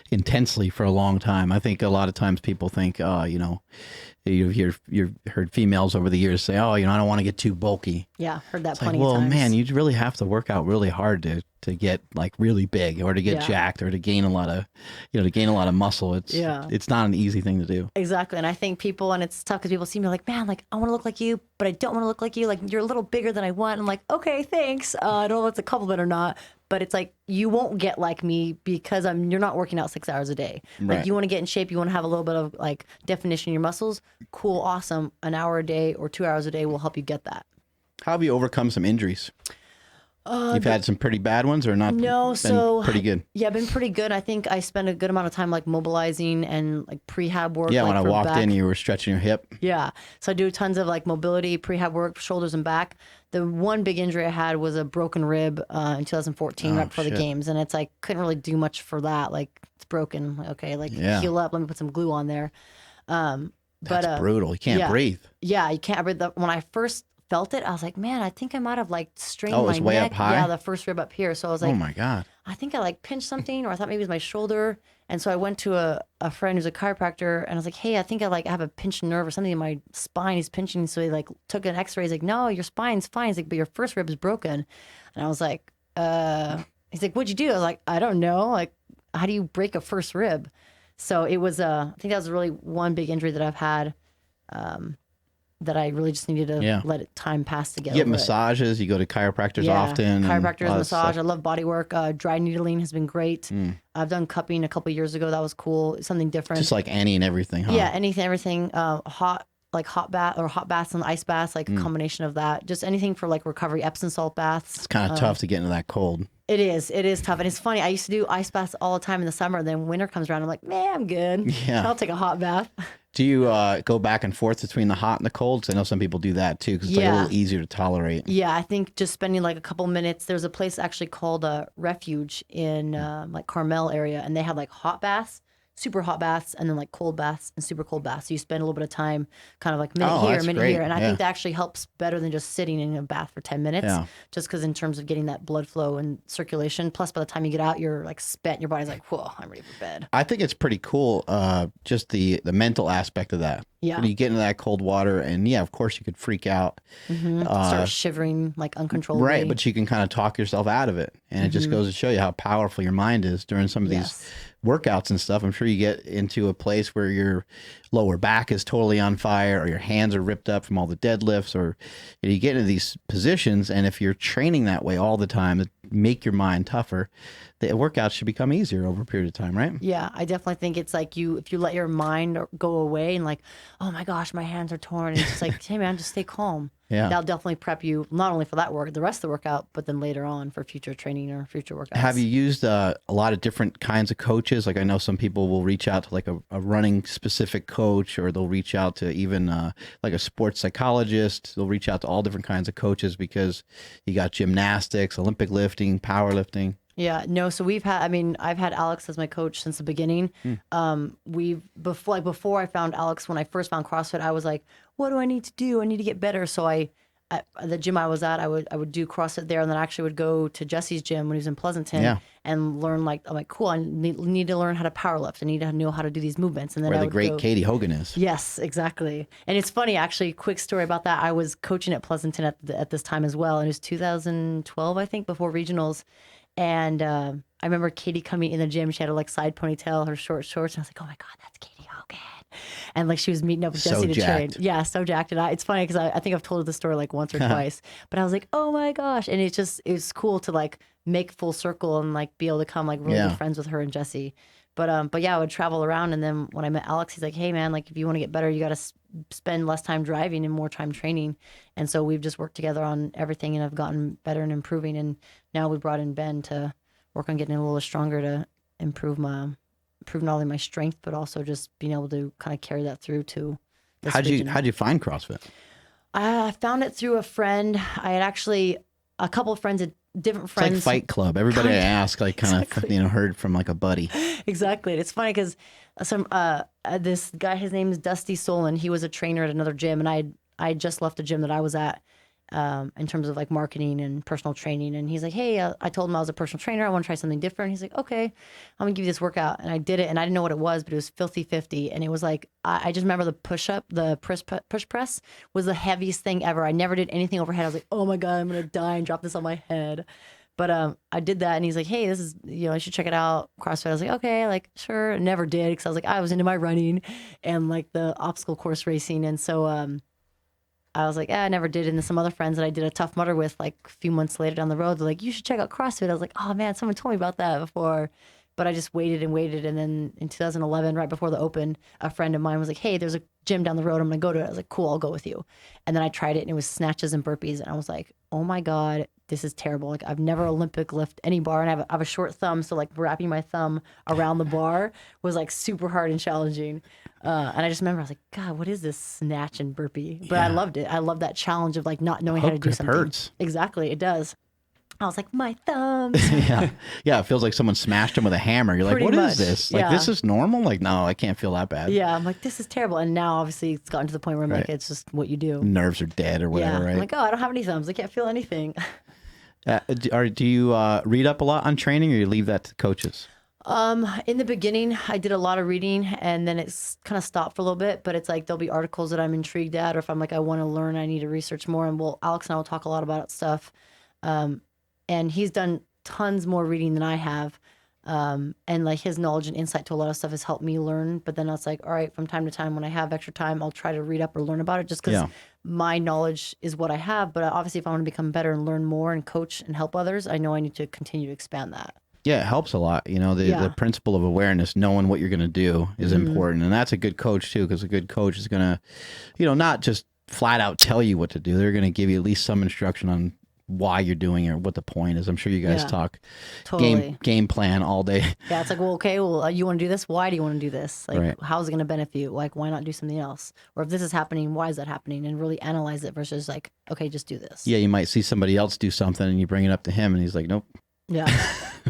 intensely for a long time. I think a lot of times people think, you've heard females over the years say, I don't want to get too bulky. Yeah, heard that It's like, plenty well, of times. man, you really have to work out really hard to get like really big or to get Yeah. jacked or to gain a lot of muscle. It's not an easy thing to do. Exactly. And I think people, and it's tough because people see me like, man, like I want to look like you, but I don't want to look like you. Like you're a little bigger than I want. I'm like, okay, thanks. I don't know if it's a compliment or not, but it's like, you won't get like me because you're not working out 6 hours a day. Like Right. you want to get in shape. You want to have a little bit of like definition in your muscles. Cool. Awesome. An hour a day or 2 hours a day will help you get that. How have you overcome some injuries? You've had some pretty bad ones or not? No, been so pretty good. Yeah, I've been pretty good. I think I spent a good amount of time like mobilizing and like prehab work. Yeah, like, when I for walked back. in, you were stretching your hip. Yeah. So I do tons of like mobility, prehab work, shoulders and back. The one big injury I had was a broken rib in 2014 right before the shit. games. And it's like, couldn't really do much for that. Like it's broken. Like, okay, like Yeah. heal up. Let me put some glue on there. That's brutal. You can't yeah. breathe. Yeah, you can't. When I first felt it, I was like, man, I think I might have like strained Oh, it my was way neck. up high? Yeah, the first rib up here. So I was like, Oh my God. I think I like pinched something, or I thought maybe it was my shoulder. And so I went to a friend who's a chiropractor, and I was like, hey, I think I like have a pinched nerve or something in my spine. He's pinching. So he like took an x-ray. He's like, no, your spine's fine. He's like, but your first rib is broken. And I was like, he's like, what'd you do? I was like, I don't know. Like, how do you break a first rib? So it was, I think that was really one big injury that I've had, that I really just needed to let time pass to get You get over it. massages. You go to chiropractors often. and Chiropractors, all that massage. stuff. I love body work. Dry needling has been great. I've done cupping a couple years ago. That was cool. Something different. Just like Annie and everything, huh? Yeah, everything. Hot baths and ice baths, like a combination of that. Just anything for like recovery, Epsom salt baths. It's kind of tough to get into that cold. It is tough. And it's funny. I used to do ice baths all the time in the summer. Then winter comes around. I'm like, man, I'm good. Yeah. I'll take a hot bath. Do you go back and forth between the hot and the cold? 'Cause I know some people do that too, because it's like a little easier to tolerate. Yeah, I think just spending like a couple minutes. There's a place actually called Refuge in like Carmel area, and they have like hot baths, super hot baths, and then like cold baths and super cold baths. So you spend a little bit of time, kind of like minute here, that's minute great. here, and I Yeah. think that actually helps better than just sitting in a bath for 10 minutes. Yeah. Just because in terms of getting that blood flow and circulation. Plus, by the time you get out, you're like spent. Your body's like, whoa, I'm ready for bed. I think it's pretty cool, just the mental aspect of that. Yeah. When you get into that cold water, and yeah, of course you could freak out. Start shivering like uncontrollably. Right, but you can kind of talk yourself out of it. And it just goes to show you how powerful your mind is during some of these workouts and stuff. I'm sure you get into a place where your lower back is totally on fire, or your hands are ripped up from all the deadlifts, or you get into these positions, and if you're training that way all the time to make your mind tougher, the workouts should become easier over a period of time, right? Yeah, I definitely think it's like if you let your mind go away and like, oh my gosh, my hands are torn. And it's just like, hey man, just stay calm. Yeah. That'll definitely prep you not only for that work, the rest of the workout, but then later on for future training or future workouts. Have you used a lot of different kinds of coaches? Like I know some people will reach out to like a running specific coach, or they'll reach out to even like a sports psychologist. They'll reach out to all different kinds of coaches because you got gymnastics, Olympic lifting, powerlifting. Yeah, no. So I've had Alex as my coach since the beginning. Before I found Alex, when I first found CrossFit, I was like, what do I need to do? I need to get better. So at the gym I was at, I would do CrossFit there, and then I actually would go to Jesse's gym when he was in Pleasanton and learn I'm like, cool, I need to learn how to powerlift. I need to know how to do these movements. And then Where I the would great go, Katie Hogan is. Yes, exactly. And it's funny, actually, quick story about that. I was coaching at Pleasanton at this time as well. And it was 2012, I think, before regionals. And I remember Katie coming in the gym. She had a like side ponytail, her short shorts. And I was like, oh my God, that's Katie Hogan. And like she was meeting up with Jesse to train. Yeah, so jacked. And it's funny because I think I've told her the story like once or twice. But I was like, oh my gosh. And it's cool to like make full circle and like be able to come like really good friends with her and Jesse. But yeah, I would travel around. And then when I met Alex, he's like, hey man, like if you want to get better, you got to spend less time driving and more time training. And so we've just worked together on everything and have gotten better and improving. And now we brought in Ben to work on getting a little stronger to improve not only my strength, but also just being able to kind of carry that through to this How'd region. you find CrossFit? I found it through a friend. I had actually a couple of friends, different friends. It's like Fight Club. Everybody I ask, like, kind Exactly. of, heard from like a buddy. Exactly. And it's funny because this guy, his name is Dusty Solon. He was a trainer at another gym, and I had just left the gym that I was at in terms of like marketing and personal training. And he's like, hey, I told him I was a personal trainer. I want to try something different. He's like, okay, I'm gonna give you this workout. And I did it, and I didn't know what it was, but it was Filthy 50. And it was like, I just remember the push press was the heaviest thing ever. I never did anything overhead. I was like, oh my God, I'm gonna die and drop this on my head. But I did that, and he's like, hey, this is, you should check it out, CrossFit. I was like, okay, like, sure. Never did, because I was like, I was into my running and like the obstacle course racing. And so I was like, I never did. And then some other friends that I did a Tough Mudder with like a few months later down the road, they're like, you should check out CrossFit. I was like, oh man, someone told me about that before. But I just waited and waited. And then in 2011, right before the Open, a friend of mine was like, hey, there's a gym down the road. I'm going to go to it. I was like, cool, I'll go with you. And then I tried it, and it was snatches and burpees. And I was like, oh my God, this is terrible. Like, I've never Olympic lift any bar, and I have a short thumb. So like wrapping my thumb around the bar was like super hard and challenging. And I just remember I was like, God, what is this snatch and burpee? But I loved it. I love that challenge of like not knowing how to do something. Hurts. Exactly. It does. I was like, my thumbs. Yeah. It feels like someone smashed him with a hammer. You're like, Pretty what much. is this? Like, this is normal? Like, no, I can't feel that bad. Yeah. I'm like, this is terrible. And now obviously it's gotten to the point where I'm like, it's just what you do. Nerves are dead or whatever, Yeah. right? I'm like, oh, I don't have any thumbs. I can't feel anything. Do you read up a lot on training, or you leave that to coaches? In the beginning, I did a lot of reading, and then it's kind of stopped for a little bit, but it's like, there'll be articles that I'm intrigued at, or if I'm like, I want to learn, I need to research more. And Alex and I will talk a lot about stuff. And he's done tons more reading than I have. And like his knowledge and insight to a lot of stuff has helped me learn. But then it's like, all right, from time to time when I have extra time, I'll try to read up or learn about it, just because my knowledge is what I have. But obviously, if I want to become better and learn more and coach and help others, I know I need to continue to expand that. Yeah, it helps a lot. The principle of awareness, knowing what you're going to do is important. And that's a good coach too, because a good coach is going to, not just flat out tell you what to do. They're going to give you at least some instruction on why you're doing it or what the point is. I'm sure you guys Yeah. talk Totally. game plan all day. Yeah, it's like, well, okay, well, you want to do this? Why do you want to do this? Like, Right. how is it going to benefit you? Like, why not do something else? Or if this is happening, why is that happening? And really analyze it versus like, okay, just do this. Yeah, you might see somebody else do something and you bring it up to him and he's like, nope. Yeah.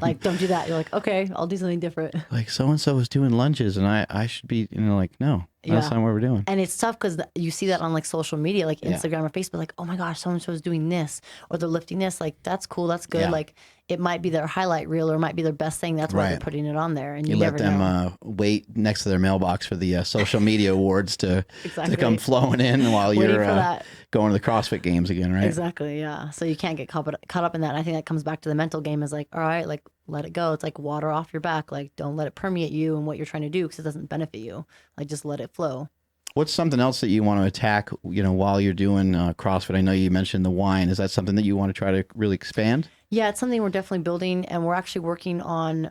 Like, don't do that. You're like, okay, I'll do something different. Like so and so was doing lunges and I should be, like, no, that's Yeah. not what we're doing. And it's tough because you see that on like social media, like Yeah. Instagram or Facebook, like, oh my gosh, so and so is doing this or they're lifting this. Like, that's cool. That's good. Yeah. Like, it might be their highlight reel or it might be their best thing. That's why they're Right. putting it on there. And you You let never them know. wait next to their mailbox for the social media awards to Exactly. come flowing in while Waiting you're for that. going to the CrossFit games again, right? Exactly. Yeah. So you can't get caught up in that. And I think that comes back to the mental game is like, all right, like let it go. It's like water off your back. Like don't let it permeate you and what you're trying to do because it doesn't benefit you. Like just let it flow. What's something else that you want to attack, while you're doing CrossFit? I know you mentioned the wine. Is that something that you want to try to really expand? Yeah, it's something we're definitely building, and we're actually working on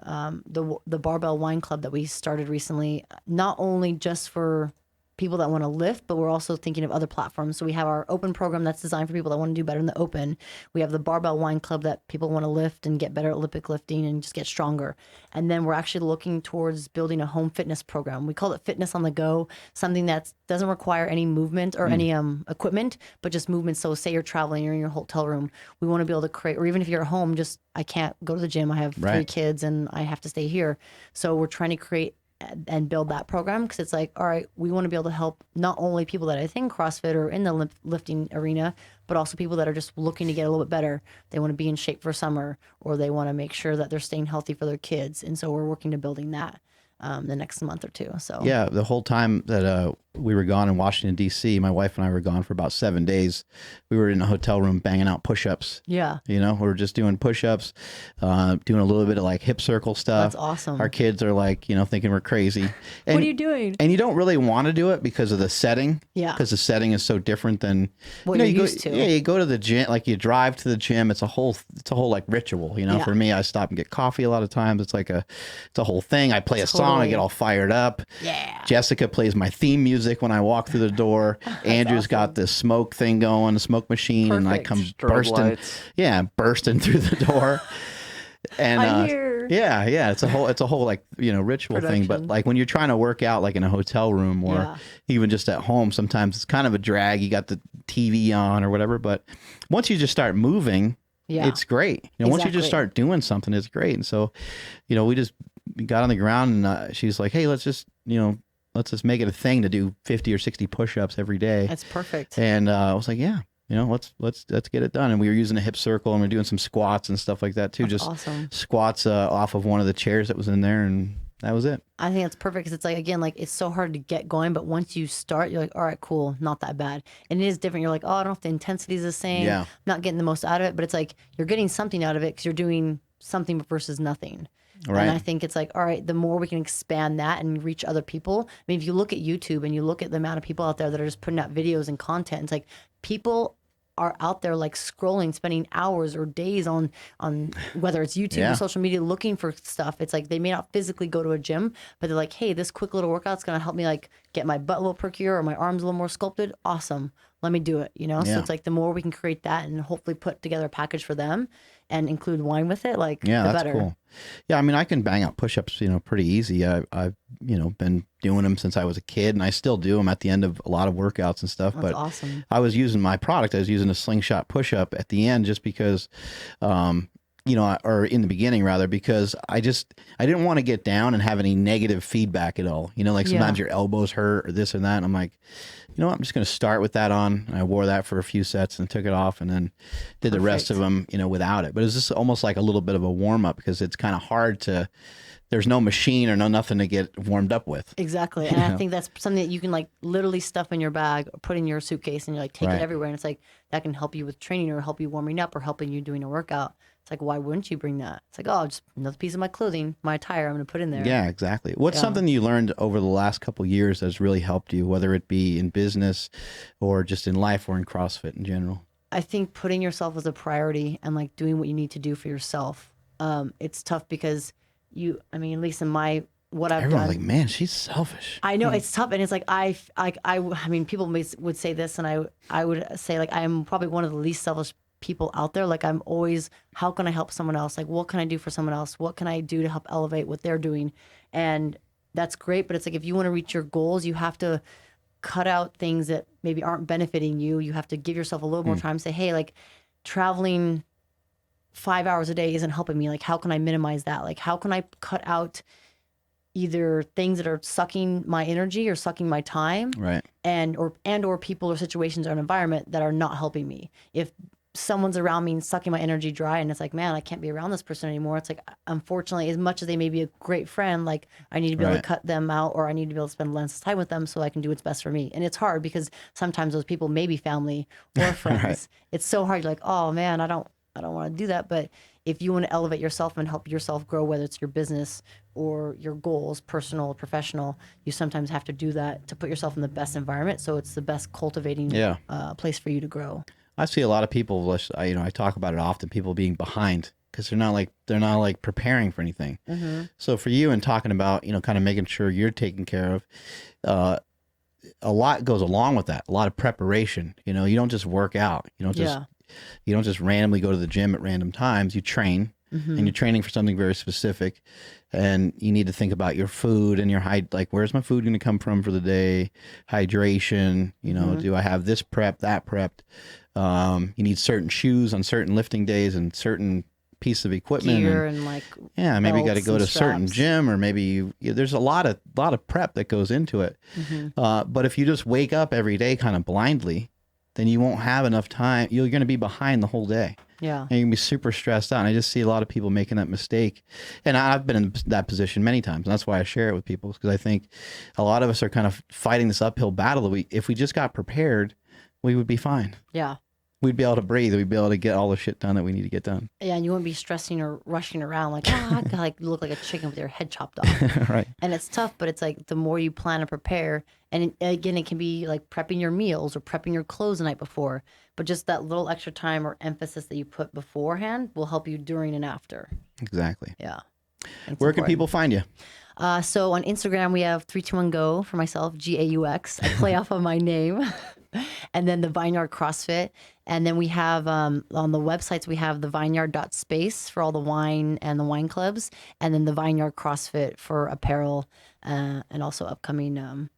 the Barbell Wine Club that we started recently. Not only just for people that want to lift, but we're also thinking of other platforms. So we have our open program that's designed for people that want to do better in the open. We have the Barbell Wine Club that people want to lift and get better at Olympic lifting and just get stronger. And then we're actually looking towards building a home fitness program. We call it Fitness on the Go, something that doesn't require any movement or any equipment, but just movement. So say you're traveling, you're in your hotel room, we want to be able to create, or even if you're at home, just I can't go to the gym. I have 3 Right. kids and I have to stay here. So we're trying to create and build that program because it's like, all right, we want to be able to help not only people that I think CrossFit or in the lifting arena, but also people that are just looking to get a little bit better. They want to be in shape for summer or they want to make sure that they're staying healthy for their kids. And so we're working to building that the next month or two. So Yeah, the whole time that we were gone in Washington, D.C., my wife and I were gone for about 7 days. We were in a hotel room banging out push-ups. yeah, We were just doing push-ups, doing a little bit of like hip circle stuff. that's awesome. Our kids are like, thinking we're crazy. And, What are you doing? And you don't really want to do it because of the setting. Yeah. Because the setting is so different than What you're you used to. Yeah, you go to the gym, like you drive to the gym. It's a whole like ritual. Yeah. For me, I stop and get coffee a lot of times. It's like it's a whole thing. I play a song, I Totally. get all fired up. Yeah. Jessica plays my theme music when I walk through the door. Andrew's got the smoke thing going, the smoke machine, and I Perfect. come Strobe bursting through the door. And I'm here. yeah, it's a whole like ritual thing. But Production. like when you're trying to work out like in a hotel room or Yeah. even just at home, sometimes it's kind of a drag. You got the TV on or whatever, but once you just start moving, Yeah. it's great. Once you just Exactly. start doing something, it's great. And so, we just got on the ground and she's like, hey, let's just make it a thing to do 50 or 60 push-ups every day. That's perfect. And I was like, yeah, let's get it done. And we were using a hip circle and we're doing some squats and stuff like that too. That's Just awesome. squats off of one of the chairs that was in there, and that was it. I think it's perfect because it's like, again, like it's so hard to get going, but once you start, you're like, all right, cool, not that bad. And it is different. You're like, oh, I don't know if the intensity is the same. Yeah. I'm not getting the most out of it, but it's like you're getting something out of it because you're doing something versus nothing. Right. And I think it's like, all right, the more we can expand that and reach other people. I mean, if you look at YouTube and you look at the amount of people out there that are just putting out videos and content, it's like people are out there like scrolling, spending hours or days on whether it's YouTube Yeah. or social media looking for stuff. It's like they may not physically go to a gym, but they're like, hey, this quick little workout's gonna help me like get my butt a little perkier or my arms a little more sculpted. Awesome. Let me do it. So Yeah. it's like the more we can create that and hopefully put together a package for them and include wine with it, like Yeah, the that's better. cool. Yeah, I mean, I can bang out push-ups, pretty easy. I've been doing them since I was a kid, and I still do them at the end of a lot of workouts and stuff. That's But awesome. I was using my product. I was using a slingshot push-up at the end just because, or in the beginning rather, because I didn't want to get down and have any negative feedback at all. Like sometimes your elbows hurt or this or that. And I'm like, what, I'm just going to start with that on. And I wore that for a few sets and took it off and then did the rest of them, without it. But it's just almost like a little bit of a warm up because it's kind of hard there's no machine or nothing to get warmed up with. Exactly. And I think that's something that you can like literally stuff in your bag or put in your suitcase and you like take Right. it everywhere. And it's like that can help you with training or help you warming up or helping you doing a workout. It's like, why wouldn't you bring that? It's like, oh, just another piece of my clothing, my attire I'm going to put in there. Yeah, exactly. What's Yeah. something you learned over the last couple of years that's really helped you, whether it be in business or just in life or in CrossFit in general? I think putting yourself as a priority and like doing what you need to do for yourself. It's tough because at least in what I've Everyone's done. like, man, she's selfish. I know it's tough, and it's like I mean, people would say this, and I would say like I am probably one of the least selfish people out there. Like I'm always, how can I help someone else? Like what can I do for someone else? What can I do to help elevate what they're doing? And that's great. But it's like, if you want to reach your goals, you have to cut out things that maybe aren't benefiting you. You have to give yourself a little more time. Say, hey, like traveling 5 hours a day isn't helping me. Like, how can I minimize that? Like, how can I cut out either things that are sucking my energy or sucking my time, Right. and or people or situations or an environment that are not helping me. If someone's around me and sucking my energy dry, and it's like, man, I can't be around this person anymore. It's like, unfortunately, as much as they may be a great friend, like I need to be able to Right. cut them out, or I need to be able to spend less time with them so I can do what's best for me. And it's hard because sometimes those people may be family or friends. Right. It's so hard. You're like, oh man, I don't want to do that. But if you want to elevate yourself and help yourself grow, whether it's your business or your goals, personal or professional, you sometimes have to do that to put yourself in the best environment. So it's the best cultivating Yeah. place for you to grow. I see a lot of people. I talk about it often. People being behind because they're not like preparing for anything. So for you, and talking about kind of making sure you're taken care of, a lot goes along with that. A lot of preparation. You don't just work out. You don't just randomly go to the gym at random times. You train, and you're training for something very specific, and you need to think about your food and your like, where's my food going to come from for the day? Hydration. Do I have this prep, that prepped? You need certain shoes on certain lifting days and certain piece of equipment. Gear and like maybe you got to belts go and to a certain straps. gym, or maybe there's a lot of prep that goes into it. But if you just wake up every day kind of blindly, then you won't have enough time. You're going to be behind the whole day. Yeah. And you're going to be super stressed out. And I just see a lot of people making that mistake. And I've been in that position many times. And that's why I share it with people, because I think a lot of us are kind of fighting this uphill battle. If we just got prepared, we would be fine. Yeah. We'd be able to breathe. We'd be able to get all the shit done that we need to get done. Yeah, and you won't be stressing or rushing around like, like you look like a chicken with your head chopped off. Right. And it's tough, but it's like the more you plan and prepare, and again, it can be like prepping your meals or prepping your clothes the night before, but just that little extra time or emphasis that you put beforehand will help you during and after. Exactly. Yeah. Where can people find you? So on Instagram, we have 321Go for myself, GAUX. I play off of my name. And then the Vineyard CrossFit. And then we have on the websites, we have the vineyard.space for all the wine and the wine clubs. And then the Vineyard CrossFit for apparel and also upcoming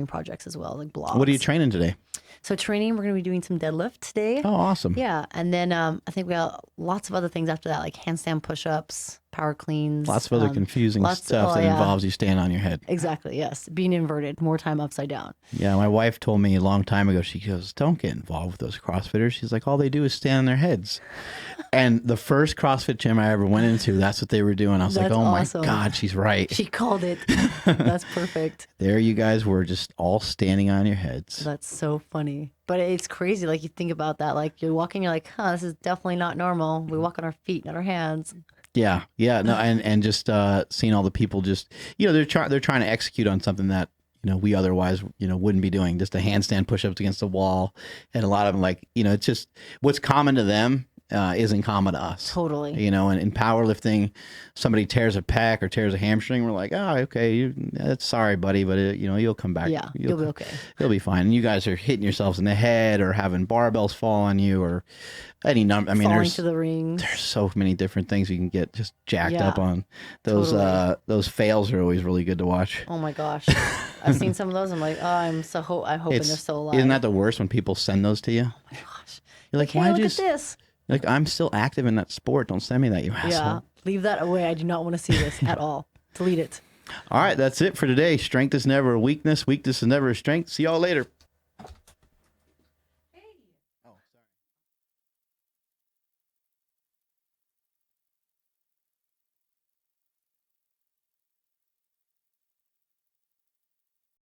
projects as well, like blogs. What are you training today? So training, we're going to be doing some deadlift today. Oh, awesome. Yeah. And then I think we got lots of other things after that, like handstand push-ups, power cleans. Lots of other confusing stuff that involves you standing on your head. Exactly. Yes. Being inverted, more time upside down. Yeah. My wife told me a long time ago, she goes, don't get involved with those CrossFitters. She's like, all they do is stand on their heads. And the first CrossFit gym I ever went into, that's what they were doing. I was like, That's oh awesome. my God, she's right. She called it. That's perfect. There you guys were, just all standing on your heads. That's so funny. But it's crazy. Like you think about that, like you're walking, you're like, this is definitely not normal. We walk on our feet, not our hands. Yeah. Yeah. No. And just seeing all the people just, they're trying to execute on something that, we otherwise, wouldn't be doing, just a handstand push-ups against the wall. And a lot of them, like, it's just what's common to them isn't common to us. Totally. And in powerlifting, somebody tears a pec or tears a hamstring, we're like, oh, okay, that's sorry, buddy, but you'll come back. Yeah, you'll be okay. You'll be fine. And you guys are hitting yourselves in the head or having barbells fall on you or any number. I mean, falling to the rings. There's so many different things you can get just jacked up on. Those totally. Those fails are always really good to watch. Oh my gosh, I've seen some of those. I'm like, I'm hoping they're still alive. Isn't that the worst when people send those to you? Oh my gosh. You're like, Hey, why look you at this. Like, I'm still active in that sport. Don't send me that, you asshole. Yeah, leave that away. I do not want to see this at all. Delete it. All right, that's it for today. Strength is never a weakness. Weakness is never a strength. See y'all later.